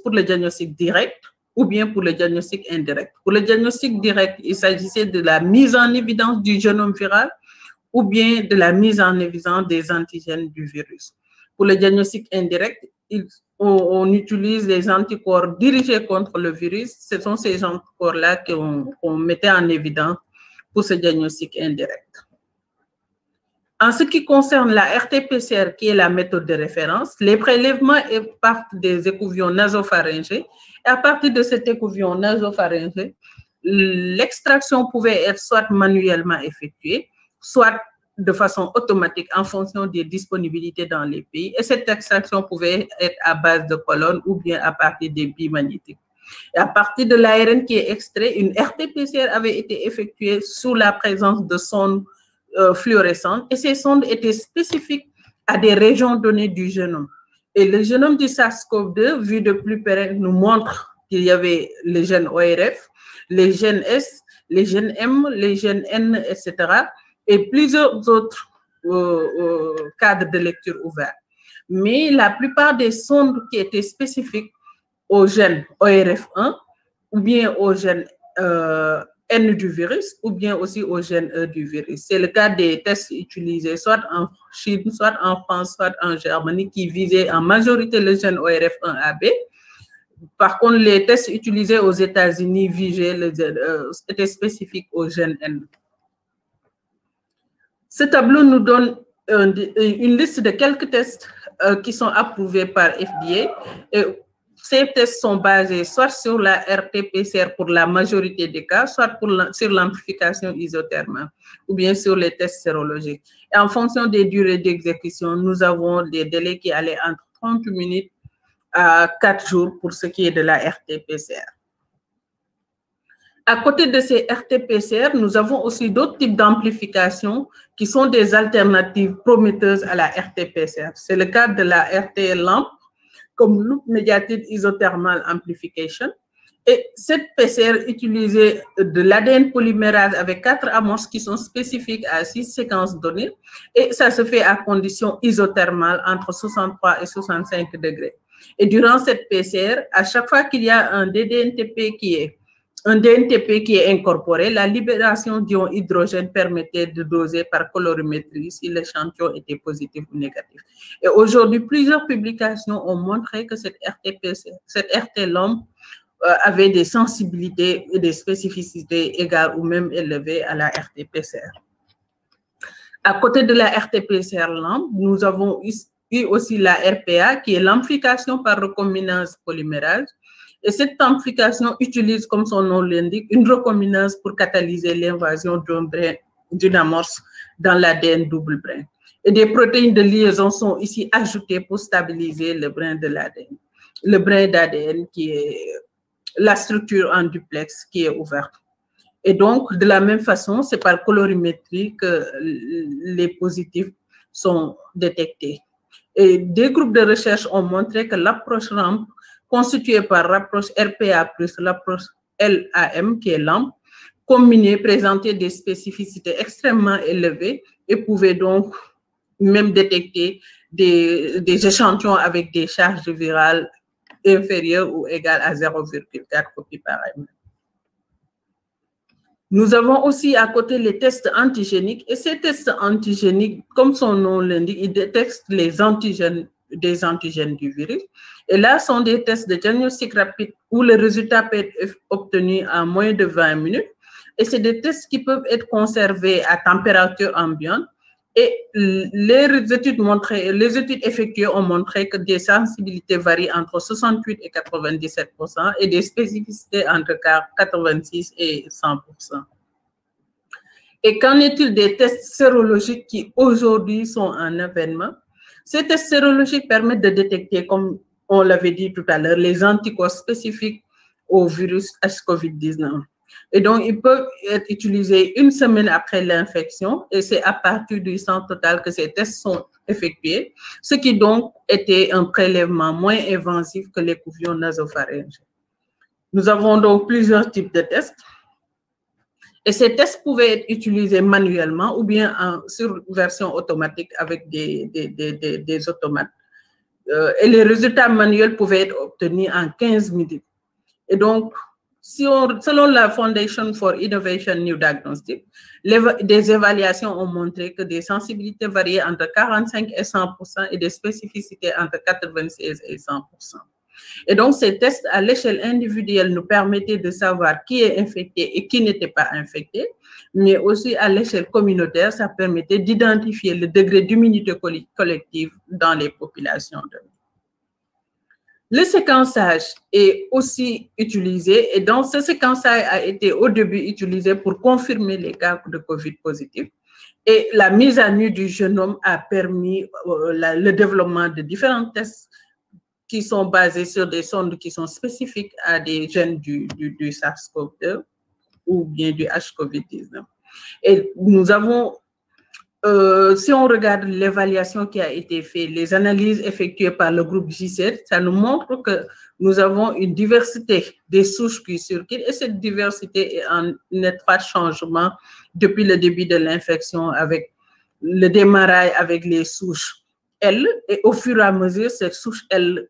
pour le diagnostic direct ou bien pour le diagnostic indirect. Pour le diagnostic direct, il s'agissait de la mise en évidence du génome viral ou bien de la mise en évidence des antigènes du virus. Pour le diagnostic indirect, on utilise les anticorps dirigés contre le virus. Ce sont ces anticorps-là qu'on mettait en évidence pour ce diagnostic indirect. En ce qui concerne la RT-PCR, qui est la méthode de référence, les prélèvements partent des écouvillons nasopharyngés. Et à partir de cet écouvillon nasopharyngé, l'extraction pouvait être soit manuellement effectuée, soit de façon automatique en fonction des disponibilités dans les pays. Et cette extraction pouvait être à base de colonnes ou bien à partir des billes magnétiques. Et à partir de l'ARN qui est extrait, une RT-PCR avait été effectuée sous la présence de sondes fluorescentes et ces sondes étaient spécifiques à des régions données du génome. Et le génome du SARS-CoV-2, vu de plus près, nous montre qu'il y avait les gènes ORF, les gènes S, les gènes M, les gènes N, etc. et plusieurs autres cadres de lecture ouverts. Mais la plupart des sondes qui étaient spécifiques au gène ORF1 ou bien au gène N du virus ou bien aussi au gène E du virus. C'est le cas des tests utilisés soit en Chine, soit en France, soit en Germanie qui visaient en majorité le gène ORF1AB. Par contre, les tests utilisés aux États-Unis étaient spécifiques au gène N. Ce tableau nous donne une liste de quelques tests qui sont approuvés par FDA. Et ces tests sont basés soit sur la RT-PCR pour la majorité des cas, soit sur l'amplification isothermale, ou bien sur les tests sérologiques. Et en fonction des durées d'exécution, nous avons des délais qui allaient entre 30 minutes à 4 jours pour ce qui est de la RT-PCR. À côté de ces RT-PCR, nous avons aussi d'autres types d'amplification qui sont des alternatives prometteuses à la RT-PCR. C'est le cas de la RT-LAMP, comme Loop Mediated Isothermal Amplification. Et cette PCR utilisait de l'ADN polymérase avec 4 amorces qui sont spécifiques à 6 séquences données. Et ça se fait à condition isothermale entre 63 et 65 degrés. Et durant cette PCR, à chaque fois qu'il y a un DNTP qui est incorporé, la libération d'ions hydrogène permettait de doser par colorimétrie si l'échantillon était positif ou négatif. Et aujourd'hui, plusieurs publications ont montré que cette RT-LAMP avait des sensibilités et des spécificités égales ou même élevées à la RT-PCR. À côté de la RT-PCR-LAMP, nous avons eu aussi la RPA, qui est l'amplification par recombinase polymérase. Et cette amplification utilise, comme son nom l'indique, une recombinase pour catalyser l'invasion d'une amorce dans l'ADN double brin. Et des protéines de liaison sont ici ajoutées pour stabiliser le brin de l'ADN. Le brin d'ADN qui est la structure en duplex qui est ouverte. Et donc, de la même façon, c'est par colorimétrie que les positifs sont détectés. Et des groupes de recherche ont montré que l'approche RAMP constituée par l'approche RPA plus l'approche LAM, qui est LAMP, combinée, présentait des spécificités extrêmement élevées et pouvait donc même détecter des échantillons avec des charges virales inférieures ou égales à 0,4 copies par ml. Nous avons aussi à côté les tests antigéniques, et ces tests antigéniques, comme son nom l'indique, ils détectent les antigènes, des antigènes du virus. Et là, sont des tests de diagnostic rapide où le résultat peut être obtenu en moins de 20 minutes. Et c'est des tests qui peuvent être conservés à température ambiante. Et les études effectuées ont montré que des sensibilités varient entre 68 et 97% et des spécificités entre 86 et 100%. Et qu'en est-il des tests sérologiques qui aujourd'hui sont en avènement? Ces tests sérologiques permettent de détecter, comme on l'avait dit tout à l'heure, les anticorps spécifiques au virus SARS-CoV-19. Et donc, ils peuvent être utilisés une semaine après l'infection et c'est à partir du sang total que ces tests sont effectués, ce qui donc était un prélèvement moins invasif que l'écouvillon nasopharyngé. Nous avons donc plusieurs types de tests et ces tests pouvaient être utilisés manuellement ou bien sur version automatique avec des automates. Et les résultats manuels pouvaient être obtenus en 15 minutes. Et donc, selon la Foundation for Innovation New Diagnostic, des évaluations ont montré que des sensibilités variaient entre 45 et 100% et des spécificités entre 96 et 100%. Et donc, ces tests à l'échelle individuelle nous permettaient de savoir qui est infecté et qui n'était pas infecté, mais aussi à l'échelle communautaire, ça permettait d'identifier le degré d'immunité collective dans les populations. Le séquençage est aussi utilisé et donc ce séquençage a été au début utilisé pour confirmer les cas de COVID positifs et la mise à nu du génome a permis le développement de différents tests qui sont basés sur des sondes qui sont spécifiques à des gènes du SARS-CoV-2 ou bien du HCOV-19. Et nous avons si on regarde l'évaluation qui a été faite, les analyses effectuées par le groupe J7, ça nous montre que nous avons une diversité des souches qui circulent et cette diversité est en étroit changement depuis le début de l'infection avec le démarrage avec les souches L et au fur et à mesure, cette souche L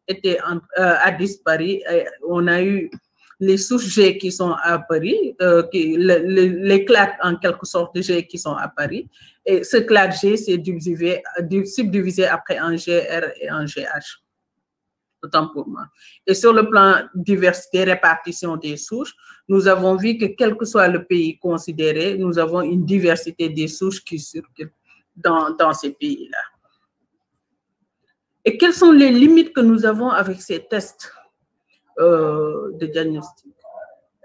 a disparu et on a eu les souches G qui sont apparues, les clades en quelque sorte de G qui sont apparues. Et ce clade G s'est subdivisé après en GR et en GH. Autant pour moi. Et sur le plan diversité, répartition des souches, nous avons vu que quel que soit le pays considéré, nous avons une diversité des souches qui circulent dans ces pays-là. Et quelles sont les limites que nous avons avec ces tests de diagnostic?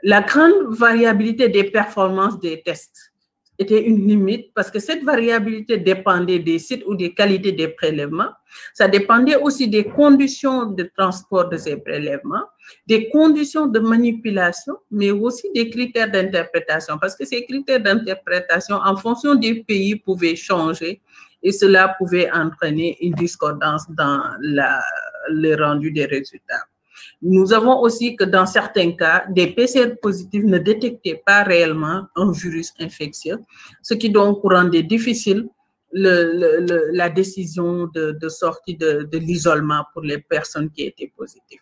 La grande variabilité des performances des tests était une limite parce que cette variabilité dépendait des sites ou des qualités des prélèvements. Ça dépendait aussi des conditions de transport de ces prélèvements, des conditions de manipulation, mais aussi des critères d'interprétation parce que ces critères d'interprétation en fonction des pays pouvaient changer et cela pouvait entraîner une discordance dans le rendu des résultats. Nous avons aussi que dans certains cas, des PCR positifs ne détectaient pas réellement un virus infectieux, ce qui donc rendait difficile la décision de sortie de l'isolement pour les personnes qui étaient positives.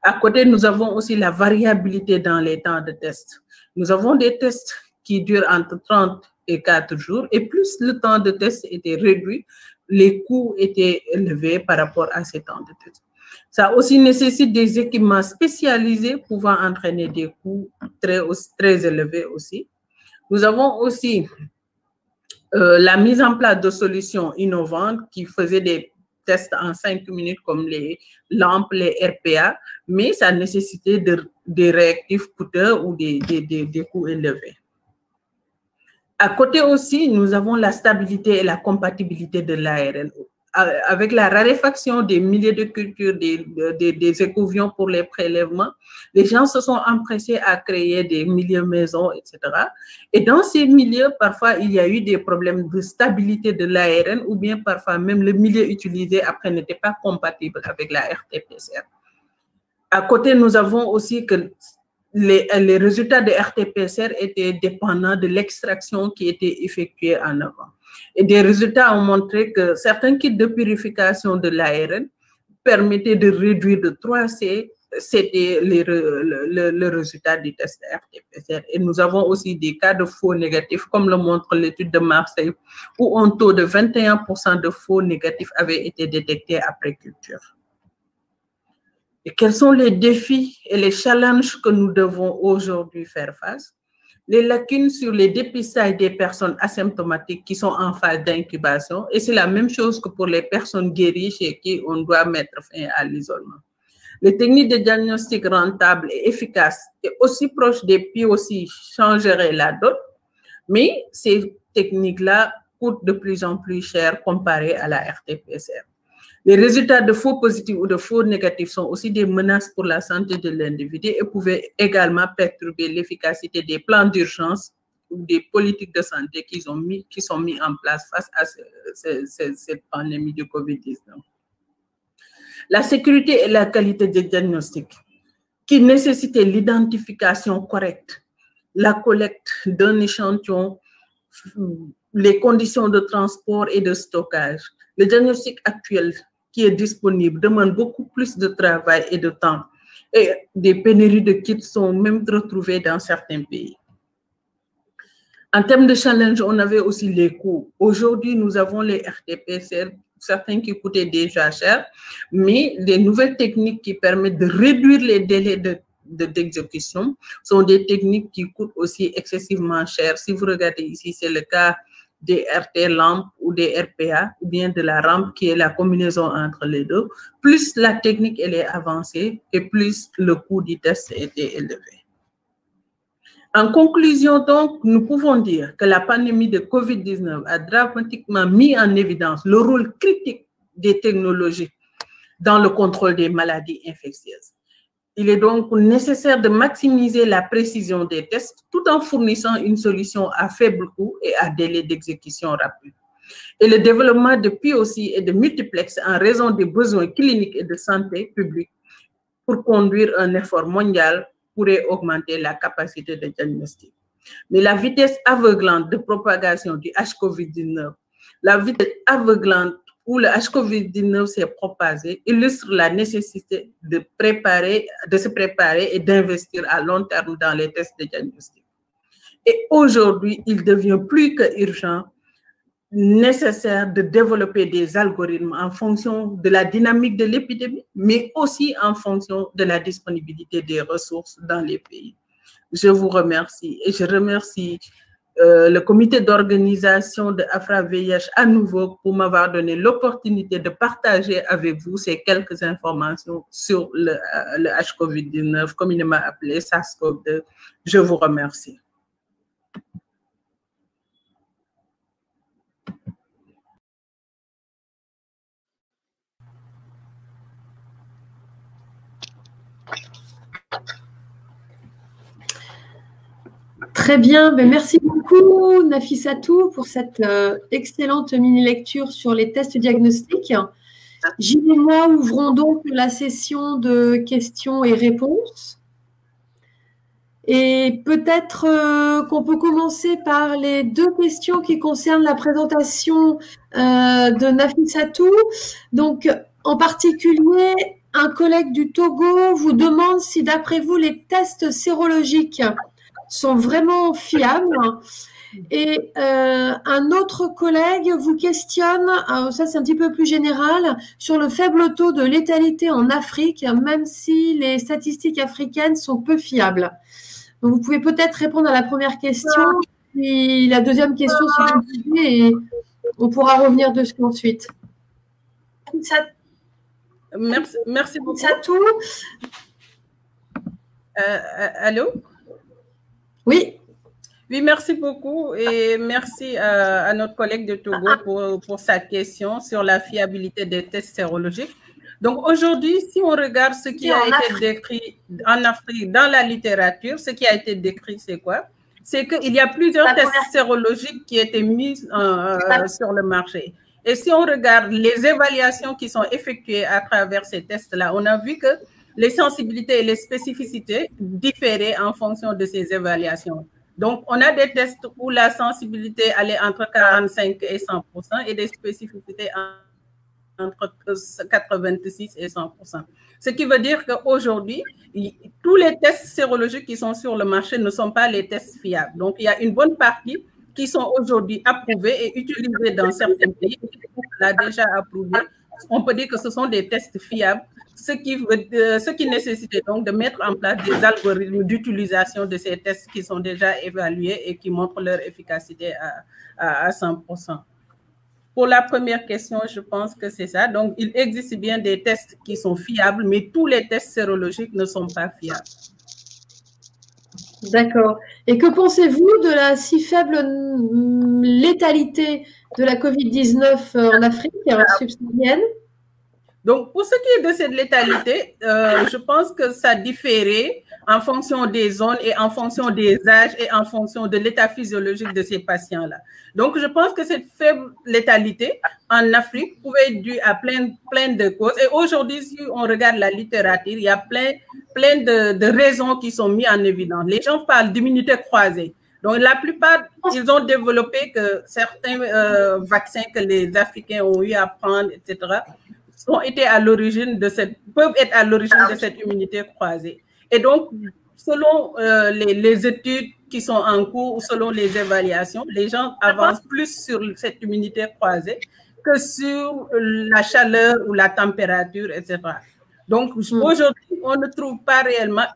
À côté, nous avons aussi la variabilité dans les temps de test. Nous avons des tests qui durent entre 30 et 4 jours et plus le temps de test était réduit, les coûts étaient élevés par rapport à ces temps de test. Ça aussi nécessite des équipements spécialisés pouvant entraîner des coûts très élevés aussi. Nous avons aussi la mise en place de solutions innovantes qui faisaient des tests en 5 minutes comme les lampes, les RPA, mais ça nécessitait des réactifs coûteux ou des coûts élevés. À côté aussi, nous avons la stabilité et la compatibilité de l'ARN. Avec la raréfaction des milliers de cultures, des écouvillons pour les prélèvements, les gens se sont empressés à créer des milieux maison, etc. Et dans ces milieux, parfois, il y a eu des problèmes de stabilité de l'ARN ou bien parfois même le milieu utilisé après n'était pas compatible avec la RT-PCR. À côté, nous avons aussi que les résultats de RT-PCR étaient dépendants de l'extraction qui était effectuée en avant. Et des résultats ont montré que certains kits de purification de l'ARN permettaient de réduire de 3C. C'était le résultat du test RT-PCR. Et nous avons aussi des cas de faux négatifs, comme le montre l'étude de Marseille, où un taux de 21% de faux négatifs avait été détecté après culture. Et quels sont les défis et les challenges que nous devons aujourd'hui faire face? Les lacunes sur les dépistages des personnes asymptomatiques qui sont en phase d'incubation, et c'est la même chose que pour les personnes guéries chez qui on doit mettre fin à l'isolement. Les techniques de diagnostic rentables et efficaces et aussi proches des POC changeraient la donne, mais ces techniques-là coûtent de plus en plus cher comparées à la RT-PCR. Les résultats de faux positifs ou de faux négatifs sont aussi des menaces pour la santé de l'individu et pouvaient également perturber l'efficacité des plans d'urgence ou des politiques de santé qui sont mis en place face à cette pandémie de COVID-19. La sécurité et la qualité des diagnostics qui nécessitaient l'identification correcte, la collecte d'un échantillon, les conditions de transport et de stockage. Le diagnostic actuel qui est disponible demande beaucoup plus de travail et de temps. Et des pénuries de kits sont même retrouvées dans certains pays. En termes de challenge, on avait aussi les coûts. Aujourd'hui, nous avons les RT-PCR, certains qui coûtaient déjà cher, mais les nouvelles techniques qui permettent de réduire les délais d'exécution sont des techniques qui coûtent aussi excessivement cher. Si vous regardez ici, c'est le cas des RT-LAMP ou des RPA, ou bien de la rampe qui est la combinaison entre les deux. Plus la technique elle est avancée et plus le coût du test était élevé. En conclusion, donc, nous pouvons dire que la pandémie de COVID-19 a dramatiquement mis en évidence le rôle critique des technologies dans le contrôle des maladies infectieuses. Il est donc nécessaire de maximiser la précision des tests tout en fournissant une solution à faible coût et à délai d'exécution rapide. Et le développement de POC et de multiplex en raison des besoins cliniques et de santé publique pour conduire un effort mondial pourrait augmenter la capacité de diagnostic. Mais la vitesse aveuglante de propagation du H-COVID-19, la vitesse aveuglante où le H-COVID-19 s'est propagé, illustre la nécessité de se préparer et d'investir à long terme dans les tests de diagnostic. Et aujourd'hui, il devient plus qu'urgent, nécessaire de développer des algorithmes en fonction de la dynamique de l'épidémie, mais aussi en fonction de la disponibilité des ressources dans les pays. Je vous remercie et je remercie le comité d'organisation de AFRA-VIH à nouveau pour m'avoir donné l'opportunité de partager avec vous ces quelques informations sur le H-COVID-19, communément appelé SARS-CoV-2. Je vous remercie. Très bien, ben merci beaucoup Nafissatou pour cette excellente mini-lecture sur les tests diagnostiques. Gilles et moi ouvrons donc la session de questions et réponses. Et peut-être qu'on peut commencer par les deux questions qui concernent la présentation de Nafissatou. Donc, en particulier, un collègue du Togo vous demande si, d'après vous, les tests sérologiques sont vraiment fiables. Et un autre collègue vous questionne, ça c'est un petit peu plus général, sur le faible taux de létalité en Afrique, même si les statistiques africaines sont peu fiables. Donc vous pouvez peut-être répondre à la première question, puis la deuxième question si vous voulez, et on pourra revenir dessus ensuite. Merci beaucoup. Satou. Allô? Oui. Oui, merci beaucoup et merci à notre collègue de Togo pour sa question sur la fiabilité des tests sérologiques. Donc aujourd'hui, si on regarde ce qui a été décrit en Afrique dans la littérature, ce qui a été décrit, c'est quoi? C'est qu'il y a plusieurs tests sérologiques qui étaient mis sur le marché. Et si on regarde les évaluations qui sont effectuées à travers ces tests-là, on a vu que les sensibilités et les spécificités différaient en fonction de ces évaluations. Donc, on a des tests où la sensibilité allait entre 45 et 100% et des spécificités entre 86 et 100%. Ce qui veut dire qu'aujourd'hui, tous les tests sérologiques qui sont sur le marché ne sont pas les tests fiables. Donc, il y a une bonne partie qui sont aujourd'hui approuvés et utilisés dans certains pays. On l'a déjà approuvé. On peut dire que ce sont des tests fiables, ce qui nécessitait donc de mettre en place des algorithmes d'utilisation de ces tests qui sont déjà évalués et qui montrent leur efficacité à 100%. Pour la première question, je pense que c'est ça. Donc, il existe bien des tests qui sont fiables, mais tous les tests sérologiques ne sont pas fiables. D'accord. Et que pensez-vous de la si faible létalité de la COVID-19 en Afrique subsaharienne? Donc, pour ce qui est de cette létalité, je pense que ça différait en fonction des zones et en fonction des âges et en fonction de l'état physiologique de ces patients-là. Donc, je pense que cette faible létalité en Afrique pouvait être due à plein de causes. Et aujourd'hui, si on regarde la littérature, il y a plein de raisons qui sont mises en évidence. Les gens parlent d'immunité croisée. Donc, la plupart, ils ont développé que certains vaccins que les Africains ont eu à prendre, etc., peuvent être à l'origine de cette immunité croisée. Et donc, selon les études qui sont en cours ou selon les évaluations, les gens avancent plus sur cette immunité croisée que sur la chaleur ou la température, etc. Donc, aujourd'hui, on ne trouve pas réellement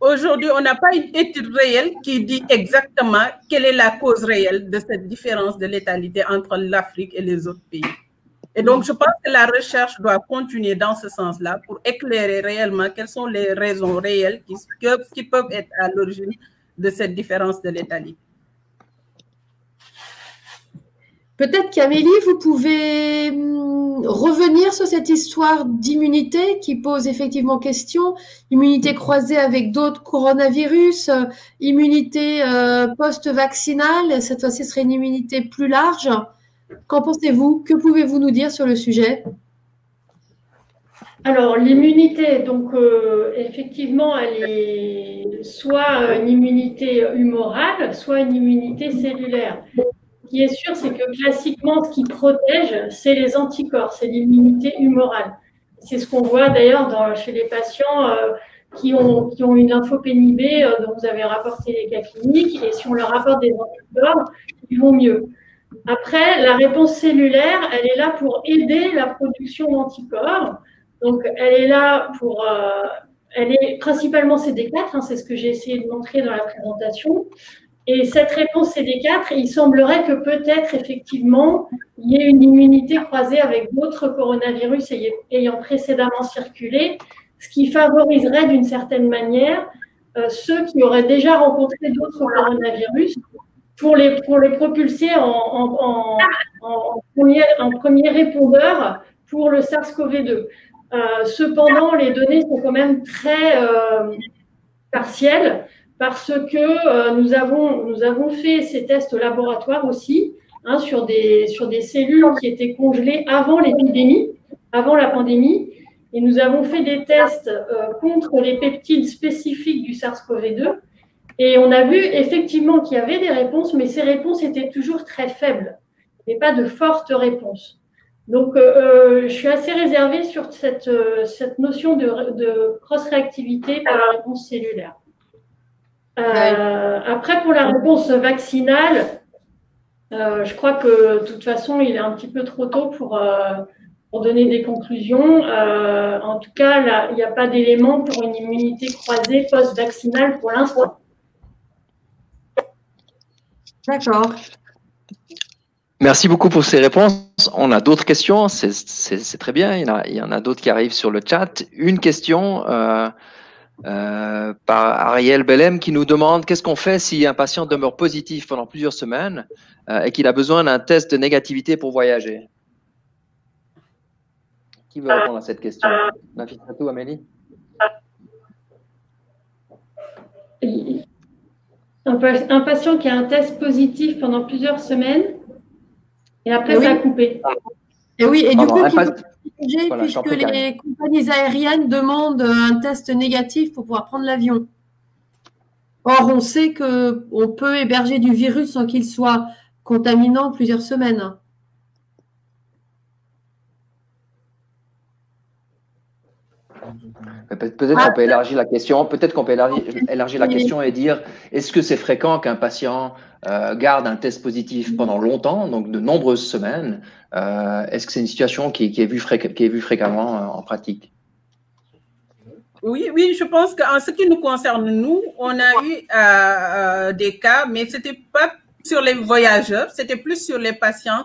Aujourd'hui, on n'a pas une étude réelle qui dit exactement quelle est la cause réelle de cette différence de létalité entre l'Afrique et les autres pays. Et donc, je pense que la recherche doit continuer dans ce sens-là pour éclairer réellement quelles sont les raisons réelles qui peuvent être à l'origine de cette différence de létalité. Peut-être qu'Amélie, vous pouvez revenir sur cette histoire d'immunité qui pose effectivement question. Immunité croisée avec d'autres coronavirus, immunité post-vaccinale, cette fois-ci serait une immunité plus large. Qu'en pensez-vous? Que pouvez-vous nous dire sur le sujet? Alors, l'immunité, donc effectivement, elle est soit une immunité humorale, soit une immunité cellulaire. Ce qui est sûr, c'est que classiquement, ce qui protège, c'est les anticorps, c'est l'immunité humorale. C'est ce qu'on voit d'ailleurs chez les patients qui ont une lymphopénie B, dont vous avez rapporté les cas cliniques, et si on leur apporte des anticorps, ils vont mieux. Après, la réponse cellulaire, elle est là pour aider la production d'anticorps. Donc, elle est là pour… elle est principalement CD4, c'est ce que j'ai essayé de montrer dans la présentation. Et cette réponse CD4, il semblerait que peut-être, effectivement, il y ait une immunité croisée avec d'autres coronavirus ayant précédemment circulé, ce qui favoriserait d'une certaine manière ceux qui auraient déjà rencontré d'autres coronavirus pour les propulser en premier répondeur pour le SARS-CoV-2. Cependant, les données sont quand même très partielles parce que nous avons fait ces tests au laboratoire aussi sur des cellules qui étaient congelées avant l'épidémie, avant la pandémie, et nous avons fait des tests contre les peptides spécifiques du SARS-CoV-2. Et on a vu effectivement qu'il y avait des réponses, mais ces réponses étaient toujours très faibles et pas de fortes réponses. Donc, je suis assez réservée sur cette notion de cross-réactivité par la réponse cellulaire. Après, pour la réponse vaccinale, je crois que de toute façon, il est un petit peu trop tôt pour donner des conclusions. En tout cas, là, il n'y a pas d'élément pour une immunité croisée post-vaccinale pour l'instant. D'accord. Merci beaucoup pour ces réponses. On a d'autres questions, c'est très bien. Il y en a d'autres qui arrivent sur le chat. Une question par Ariel Bellem qui nous demande qu'est-ce qu'on fait si un patient demeure positif pendant plusieurs semaines et qu'il a besoin d'un test de négativité pour voyager? Qui veut répondre à cette question? Nafissatou, Amélie? Un patient qui a un test positif pendant plusieurs semaines et après ça a coupé. Et oui, et du coup, sujet, Voilà, je t'en puisque prie, Karine. les compagnies aériennes demandent un test négatif pour pouvoir prendre l'avion. Or, on sait qu'on peut héberger du virus sans qu'il soit contaminant plusieurs semaines. Peut-être qu'on peut élargir la question. Peut-être qu'on peut élargir la question et dire, est-ce que c'est fréquent qu'un patient garde un test positif pendant longtemps, donc de nombreuses semaines? Est-ce que c'est une situation qui est vue fréquemment en pratique? Oui, oui, je pense qu'en ce qui nous concerne, nous, on a eu des cas, mais ce n'était pas sur les voyageurs, c'était plus sur les patients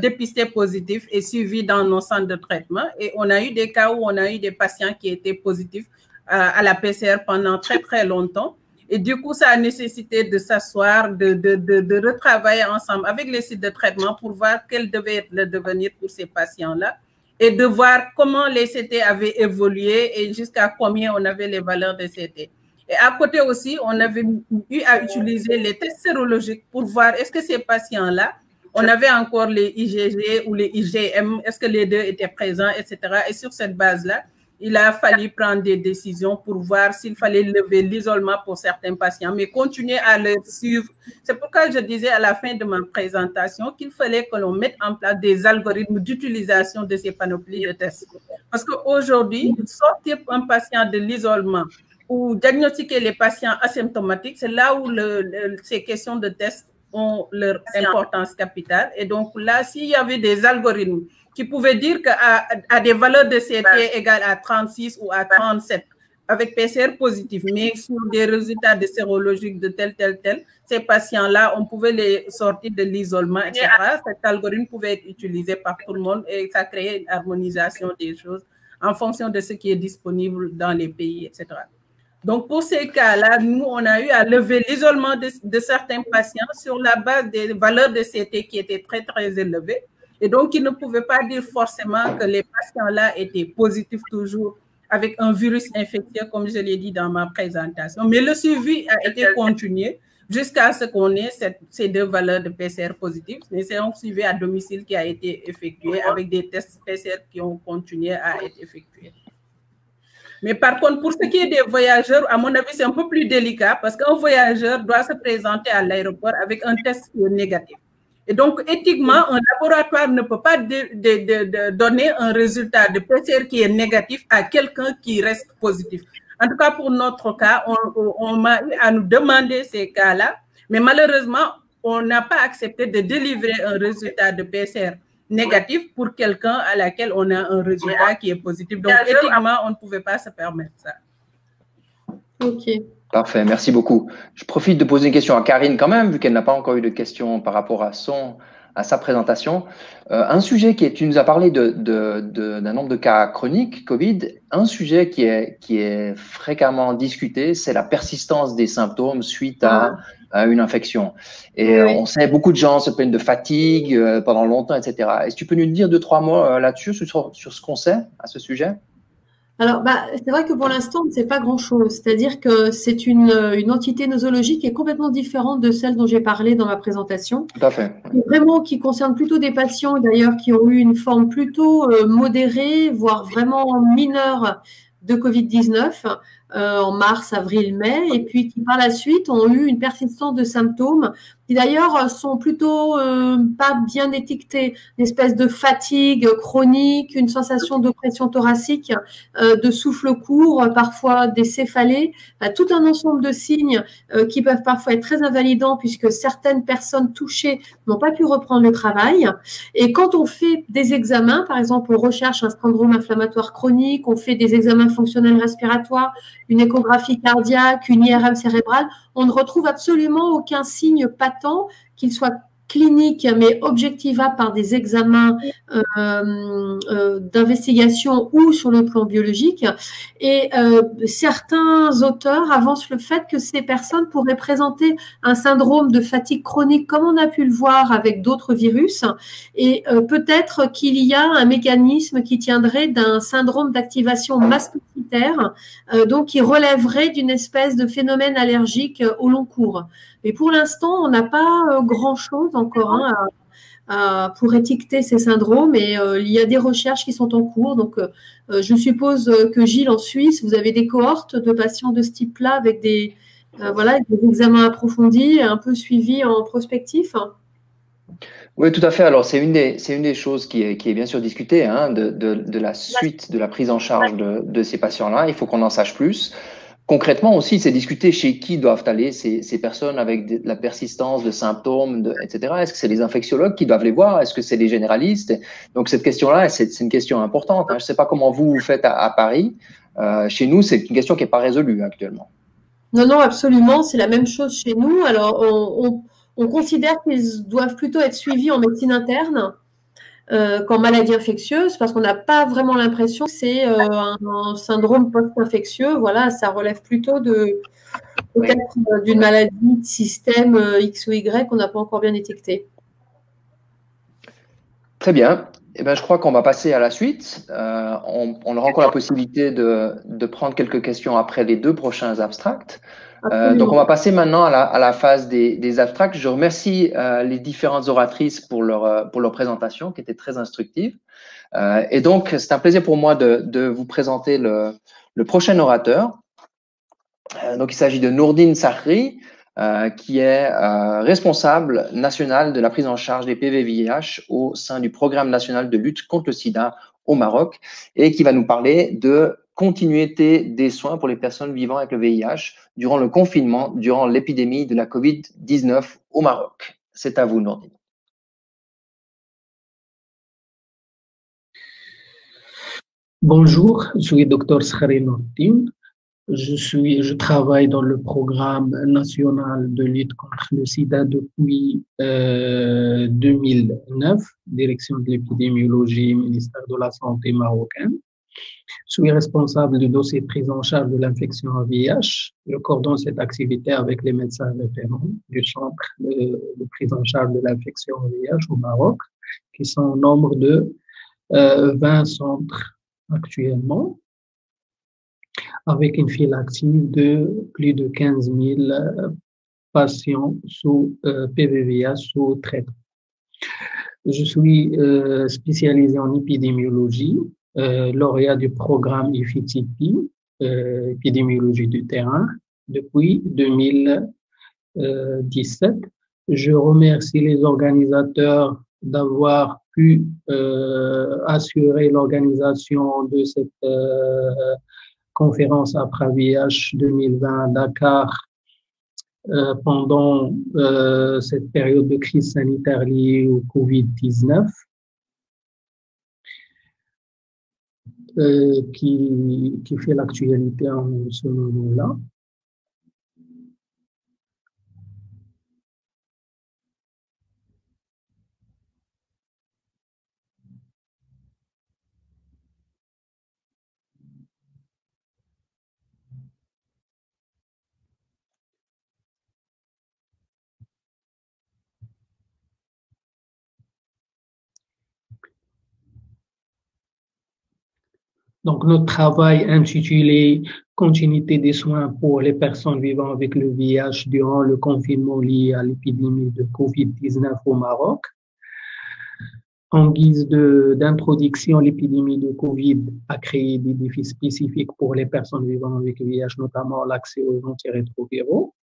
dépistés positifs et suivis dans nos centres de traitement. Et on a eu des cas où on a eu des patients qui étaient positifs à la PCR pendant très, très longtemps. Et du coup, ça a nécessité de s'asseoir, de retravailler ensemble avec les sites de traitement pour voir quel devait être le devenir pour ces patients-là et de voir comment les CT avaient évolué et jusqu'à combien on avait les valeurs de CT. Et à côté aussi, on avait eu à utiliser les tests sérologiques pour voir est-ce que ces patients-là, on avait encore les IgG ou les IgM, est-ce que les deux étaient présents, etc. Et sur cette base-là, il a fallu prendre des décisions pour voir s'il fallait lever l'isolement pour certains patients, mais continuer à le suivre. C'est pourquoi je disais à la fin de ma présentation qu'il fallait que l'on mette en place des algorithmes d'utilisation de ces panoplies de tests. Parce qu'aujourd'hui, sortir un patient de l'isolement ou diagnostiquer les patients asymptomatiques, c'est là où ces questions de tests ont leur importance capitale. Et donc là, s'il y avait des algorithmes qui pouvaient dire qu'à des valeurs de CT égales à 36 ou à 37, avec PCR positif, mais sur des résultats de sérologiques de tel, ces patients-là, on pouvait les sortir de l'isolement, etc. Cet algorithme pouvait être utilisé par tout le monde et ça créait une harmonisation des choses en fonction de ce qui est disponible dans les pays, etc. Donc, pour ces cas-là, nous, on a eu à lever l'isolement de certains patients sur la base des valeurs de CT qui étaient très, très élevées. Et donc, ils ne pouvaient pas dire forcément que les patients-là étaient positifs toujours avec un virus infectieux, comme je l'ai dit dans ma présentation. Mais le suivi a été continué jusqu'à ce qu'on ait ces deux valeurs de PCR positives. Mais c'est un suivi à domicile qui a été effectué avec des tests PCR qui ont continué à être effectués. Mais par contre, pour ce qui est des voyageurs, à mon avis, c'est un peu plus délicat parce qu'un voyageur doit se présenter à l'aéroport avec un test qui est négatif. Et donc, éthiquement, un laboratoire ne peut pas donner un résultat de PCR qui est négatif à quelqu'un qui reste positif. En tout cas, pour notre cas, on m'a eu à nous demander ces cas-là, mais malheureusement, on n'a pas accepté de délivrer un résultat de PCR négatif pour quelqu'un à laquelle on a un résultat qui est positif. Donc, éthiquement, on ne pouvait pas se permettre ça. Ok. Parfait, merci beaucoup. Je profite de poser une question à Karine quand même, vu qu'elle n'a pas encore eu de questions par rapport à sa présentation. Un sujet tu nous as parlé d'un nombre de cas chroniques Covid. Un sujet qui est fréquemment discuté, c'est la persistance des symptômes suite à une infection. Et on sait beaucoup de gens se plaignent de fatigue pendant longtemps, etc. Est-ce que tu peux nous dire 2-3 mots là-dessus, sur ce qu'on sait à ce sujet? Alors, c'est vrai que pour l'instant, on ne sait pas grand-chose. C'est-à-dire que c'est une entité nosologique qui est complètement différente de celle dont j'ai parlé dans ma présentation. Tout à fait. Vraiment, qui concerne plutôt des patients, d'ailleurs, qui ont eu une forme plutôt modérée, voire vraiment mineure de Covid-19 en mars, avril, mai, et puis qui par la suite ont eu une persistance de symptômes qui d'ailleurs sont plutôt pas bien étiquetés, une espèce de fatigue chronique, une sensation d'oppression thoracique, de souffle court, parfois des céphalées, tout un ensemble de signes qui peuvent parfois être très invalidants puisque certaines personnes touchées n'ont pas pu reprendre le travail. Et quand on fait des examens, par exemple, on recherche un syndrome inflammatoire chronique, on fait des examens fonctionnels respiratoires, une échographie cardiaque, une IRM cérébrale, on ne retrouve absolument aucun signe patent, qu'il soit clinique, mais objectivable par des examens d'investigation ou sur le plan biologique. Et certains auteurs avancent le fait que ces personnes pourraient présenter un syndrome de fatigue chronique, comme on a pu le voir avec d'autres virus, et peut-être qu'il y a un mécanisme qui tiendrait d'un syndrome d'activation mastocytaire, donc qui relèverait d'une espèce de phénomène allergique au long cours. Mais pour l'instant, on n'a pas grand-chose encore pour étiqueter ces syndromes et il y a des recherches qui sont en cours. Donc, je suppose que Gilles, en Suisse, vous avez des cohortes de patients de ce type-là avec des examens approfondis et un peu suivis en prospectif. Oui, tout à fait. Alors, c'est une des choses qui est bien sûr discutée, hein, de la suite de la prise en charge de ces patients-là. Il faut qu'on en sache plus. Concrètement aussi, c'est discuter chez qui doivent aller ces personnes avec de la persistance de symptômes, etc. Est-ce que c'est les infectiologues qui doivent les voir? Est-ce que c'est les généralistes? Donc, cette question-là, c'est une question importante, hein. Je ne sais pas comment vous faites à Paris. Chez nous, c'est une question qui n'est pas résolue actuellement. Non, absolument. C'est la même chose chez nous. Alors, on considère qu'ils doivent plutôt être suivis en médecine interne qu'en maladie infectieuse, parce qu'on n'a pas vraiment l'impression que c'est un syndrome post-infectieux. Voilà, ça relève plutôt peut-être d'une maladie de système X ou Y qu'on n'a pas encore bien détectée. Très bien. Eh bien, je crois qu'on va passer à la suite. On aura encore la possibilité de prendre quelques questions après les 2 prochains abstracts. Donc, on va passer maintenant à la phase des abstracts. Je remercie les différentes oratrices pour leur présentation qui était très instructive. Et donc, c'est un plaisir pour moi de vous présenter le prochain orateur. Donc, il s'agit de Nourdine Sahri, qui est responsable national de la prise en charge des PV-VIH au sein du Programme national de lutte contre le sida au Maroc et qui va nous parler de continuité des soins pour les personnes vivant avec le VIH durant le confinement, durant l'épidémie de la COVID-19 au Maroc. C'est à vous, Nourdine. Bonjour, je suis Dr Sahri Nourdine. Je travaille dans le programme national de lutte contre le sida depuis 2009, direction de l'épidémiologie, ministère de la Santé marocain. Je suis responsable du dossier de prise en charge de l'infection à VIH. Je coordonne cette activité avec les médecins référents du centre de prise en charge de l'infection à VIH au Maroc, qui sont au nombre de 20 centres actuellement, avec une file active de plus de 15 000 patients sous PV-VIH sous traitement. Je suis spécialisé en épidémiologie, lauréat du programme IFITIPI, épidémiologie du terrain, depuis 2017. Je remercie les organisateurs d'avoir pu assurer l'organisation de cette conférence après VIH 2020 à Dakar pendant cette période de crise sanitaire liée au Covid-19 qui fait l'actualité en ce moment-là. Donc, notre travail intitulé « Continuité des soins pour les personnes vivant avec le VIH durant le confinement lié à l'épidémie de COVID-19 au Maroc ». En guise d'introduction, l'épidémie de Covid a créé des défis spécifiques pour les personnes vivant avec le VIH, notamment l'accès aux antirétroviraux.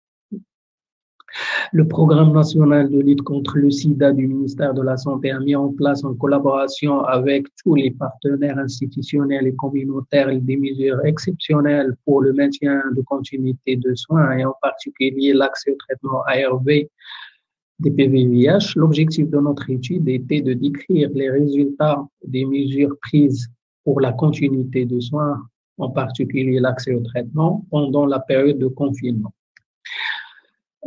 Le Programme national de lutte contre le sida du ministère de la Santé a mis en place en collaboration avec tous les partenaires institutionnels et communautaires des mesures exceptionnelles pour le maintien de continuité de soins et en particulier l'accès au traitement ARV des PV-VIH. L'objectif de notre étude était de décrire les résultats des mesures prises pour la continuité de soins, en particulier l'accès au traitement, pendant la période de confinement.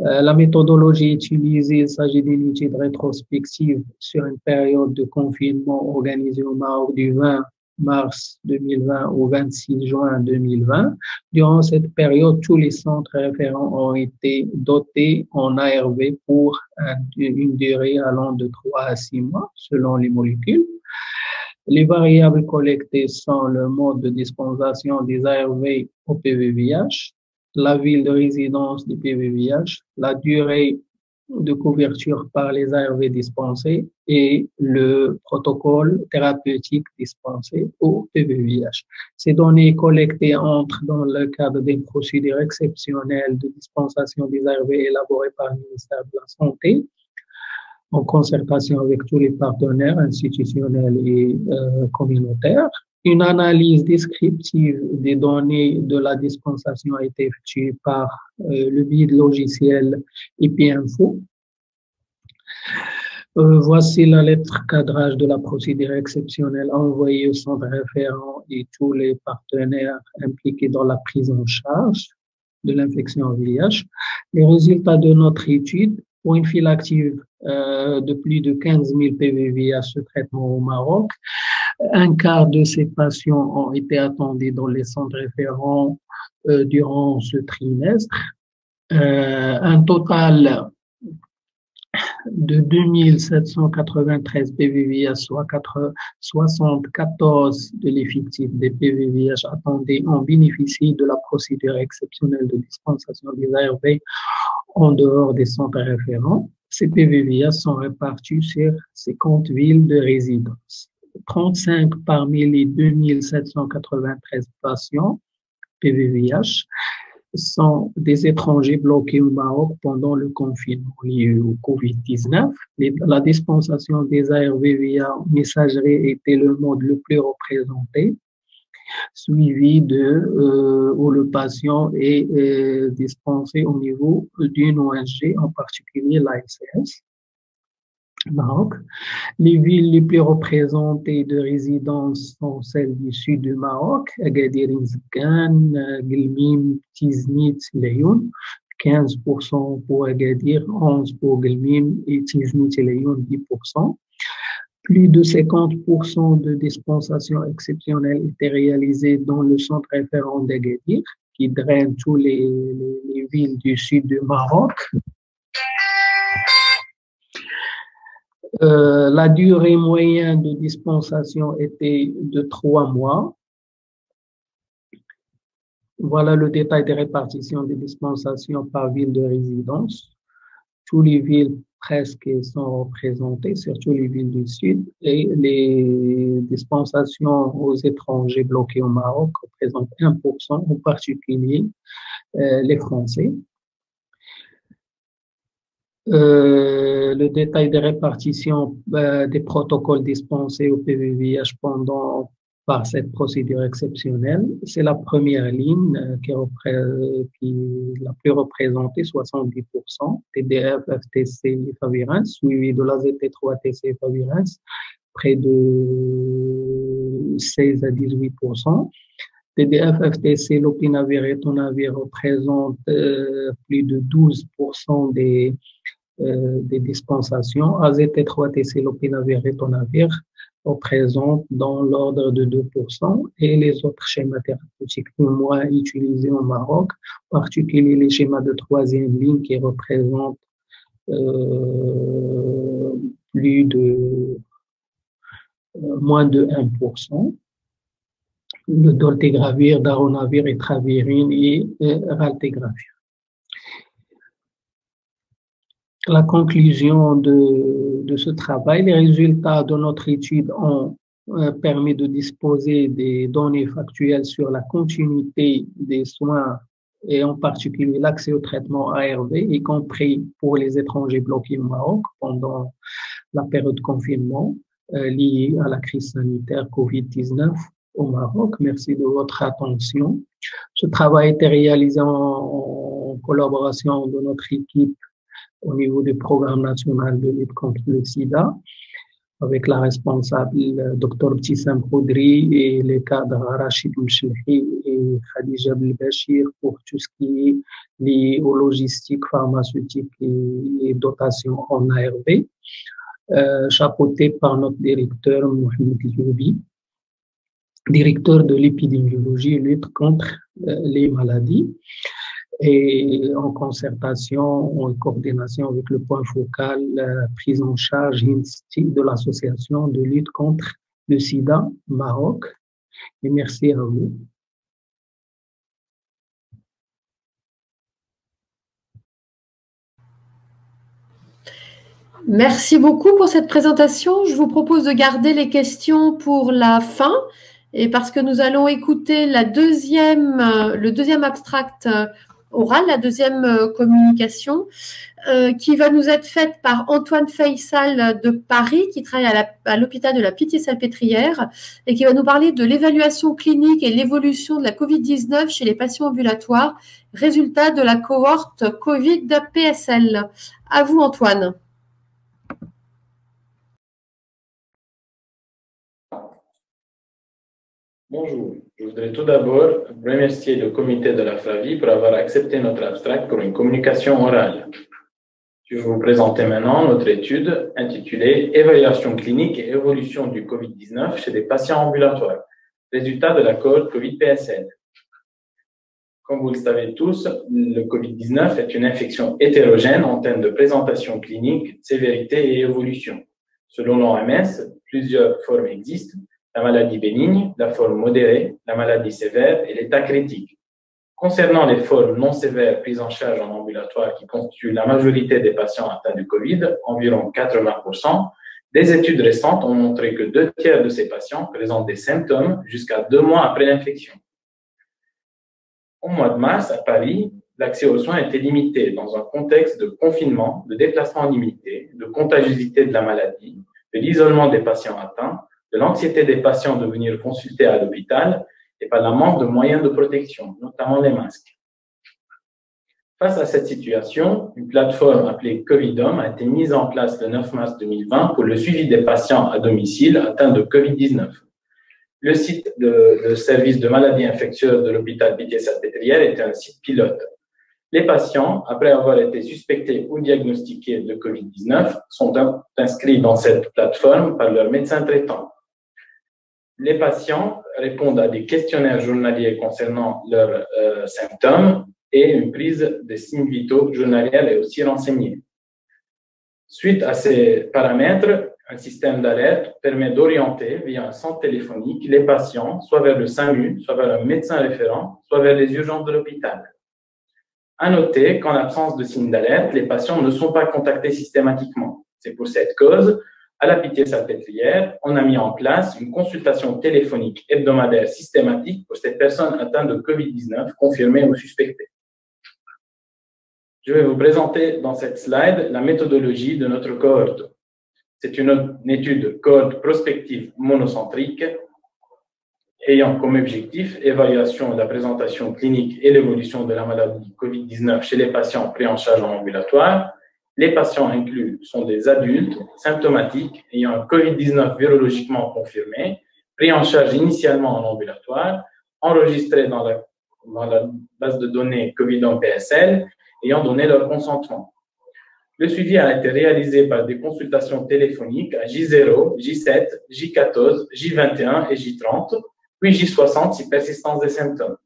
La méthodologie utilisée, il s'agit d'une étude rétrospective sur une période de confinement organisée au Maroc du 20 mars 2020 au 26 juin 2020. Durant cette période, tous les centres référents ont été dotés en ARV pour une durée allant de 3 à 6 mois, selon les molécules. Les variables collectées sont le mode de dispensation des ARV au PV-VIH, la ville de résidence du PV-VIH, la durée de couverture par les ARV dispensés et le protocole thérapeutique dispensé au PVVH. Ces données collectées entrent dans le cadre des procédures exceptionnelles de dispensation des ARV élaborées par le ministère de la Santé, en concertation avec tous les partenaires institutionnels et communautaires. Une analyse descriptive des données de la dispensation a été effectuée par le biais de logiciel EpiInfo. Voici la lettre cadrage de la procédure exceptionnelle envoyée au centre référent et tous les partenaires impliqués dans la prise en charge de l'infection au VIH. Les résultats de notre étude pour une file active de plus de 15 000 PVV à ce traitement au Maroc. Un quart de ces patients ont été attendus dans les centres référents durant ce trimestre. Un total de 2793 PVVH, soit 74 de l'effectif des PVVH attendus ont bénéficié de la procédure exceptionnelle de dispensation des ARV en dehors des centres référents. Ces PVVH sont répartis sur 50 villes de résidence. 35 parmi les 2793 patients PVVH sont des étrangers bloqués au Maroc pendant le confinement lié au Covid-19. La dispensation des ARV via messagerie était le mode le plus représenté, suivi où le patient est dispensé au niveau d'une ONG, en particulier l'ASS. Maroc. Les villes les plus représentées de résidence sont celles du sud du Maroc, Agadir, Nzgan, Guelmim, Tiznit, Laayoune, 15% pour Agadir, 11% pour Guelmim et Tiznit et Laayoune, 10%. Plus de 50% de dispensations exceptionnelles étaient réalisées dans le centre référent d'Agadir, qui draine toutes les villes du sud du Maroc. La durée moyenne de dispensation était de 3 mois. Voilà le détail des répartitions des dispensations par ville de résidence. Toutes les villes presque sont représentées, surtout les villes du Sud, et les dispensations aux étrangers bloqués au Maroc représentent 1%, en particulier les Français. Le détail des répartitions des protocoles dispensés au PVVH par cette procédure exceptionnelle. C'est la première ligne qui est la plus représentée, 70%, TDF, FTC et Favirenz, suivi de l'AZT3, TC et Favirenz, près de 16 à 18%. TDF, FTC, lopinavir et tonavir représentent plus de 12% des dispensations. AZT3, TC, lopinavir et tonavir représentent dans l'ordre de 2%, et les autres schémas thérapeutiques le moins utilisés au Maroc, en particulier les schémas de troisième ligne qui représentent moins de 1%. Le dolutegravir, darunavir, etravirine et raltegravir. La conclusion de ce travail, les résultats de notre étude ont permis de disposer des données factuelles sur la continuité des soins et en particulier l'accès au traitement ARV, y compris pour les étrangers bloqués au Maroc pendant la période de confinement liée à la crise sanitaire COVID-19 au Maroc. Merci de votre attention. Ce travail a été réalisé en collaboration de notre équipe au niveau du programme national de lutte contre le sida, avec la responsable Dr Btissam Khoudri et les cadres Rachid Mchelhi et Khadija Belbachir pour tout ce qui est lié aux logistiques pharmaceutiques et dotation en ARV, chapeauté par notre directeur Mohamed Youbi, directeur de l'épidémiologie et lutte contre les maladies, et en concertation, en coordination avec le point focal prise en charge de l'association de lutte contre le sida Maroc. Et merci à vous. Merci beaucoup pour cette présentation. Je vous propose de garder les questions pour la fin, et parce que nous allons écouter le deuxième abstract oral, la deuxième communication, qui va nous être faite par Antoine Faisal de Paris, qui travaille à l'hôpital de la Pitié-Salpêtrière, et qui va nous parler de l'évaluation clinique et l'évolution de la Covid-19 chez les patients ambulatoires, résultat de la cohorte Covid-PSL. À vous, Antoine. Bonjour, je voudrais tout d'abord remercier le comité de la FRAVI pour avoir accepté notre abstract pour une communication orale. Je vais vous présenter maintenant notre étude intitulée « Évaluation clinique et évolution du COVID-19 chez des patients ambulatoires, résultat de la cohorte COVID-PSL ». Comme vous le savez tous, le COVID-19 est une infection hétérogène en termes de présentation clinique, sévérité et évolution. Selon l'OMS, plusieurs formes existent: la maladie bénigne, la forme modérée, la maladie sévère et l'état critique. Concernant les formes non sévères prises en charge en ambulatoire qui constituent la majorité des patients atteints du Covid, environ 80%, des études récentes ont montré que 2 tiers de ces patients présentent des symptômes jusqu'à 2 mois après l'infection. Au mois de mars, à Paris, l'accès aux soins était limité dans un contexte de confinement, de déplacement limité, de contagiosité de la maladie, de l'isolement des patients atteints, de l'anxiété des patients de venir consulter à l'hôpital et par le manque de moyens de protection, notamment les masques. Face à cette situation, une plateforme appelée Covidom a été mise en place le 9 mars 2020 pour le suivi des patients à domicile atteints de Covid-19. Le site de service de maladies infectieuses de l'hôpital Pitié-Salpêtrière était un site pilote. Les patients, après avoir été suspectés ou diagnostiqués de Covid-19, sont inscrits dans cette plateforme par leur médecin traitant. Les patients répondent à des questionnaires journaliers concernant leurs symptômes et une prise de signes vitaux journalière est aussi renseignée. Suite à ces paramètres, un système d'alerte permet d'orienter via un centre téléphonique les patients soit vers le SAMU, soit vers un médecin référent, soit vers les urgences de l'hôpital. À noter qu'en l'absence de signes d'alerte, les patients ne sont pas contactés systématiquement. C'est pour cette cause, à la Pitié-Salpêtrière, on a mis en place une consultation téléphonique hebdomadaire systématique pour ces personnes atteintes de Covid-19 confirmées ou suspectées. Je vais vous présenter dans cette slide la méthodologie de notre cohorte. C'est une étude cohorte prospective monocentrique ayant comme objectif évaluation de la présentation clinique et l'évolution de la maladie Covid-19 chez les patients pris en charge en ambulatoire. Les patients inclus sont des adultes symptomatiques ayant un Covid-19 virologiquement confirmé, pris en charge initialement en ambulatoire, enregistrés dans la base de données Covidom-PSL, ayant donné leur consentement. Le suivi a été réalisé par des consultations téléphoniques à J0, J7, J14, J21 et J30, puis J60 si persistance des symptômes.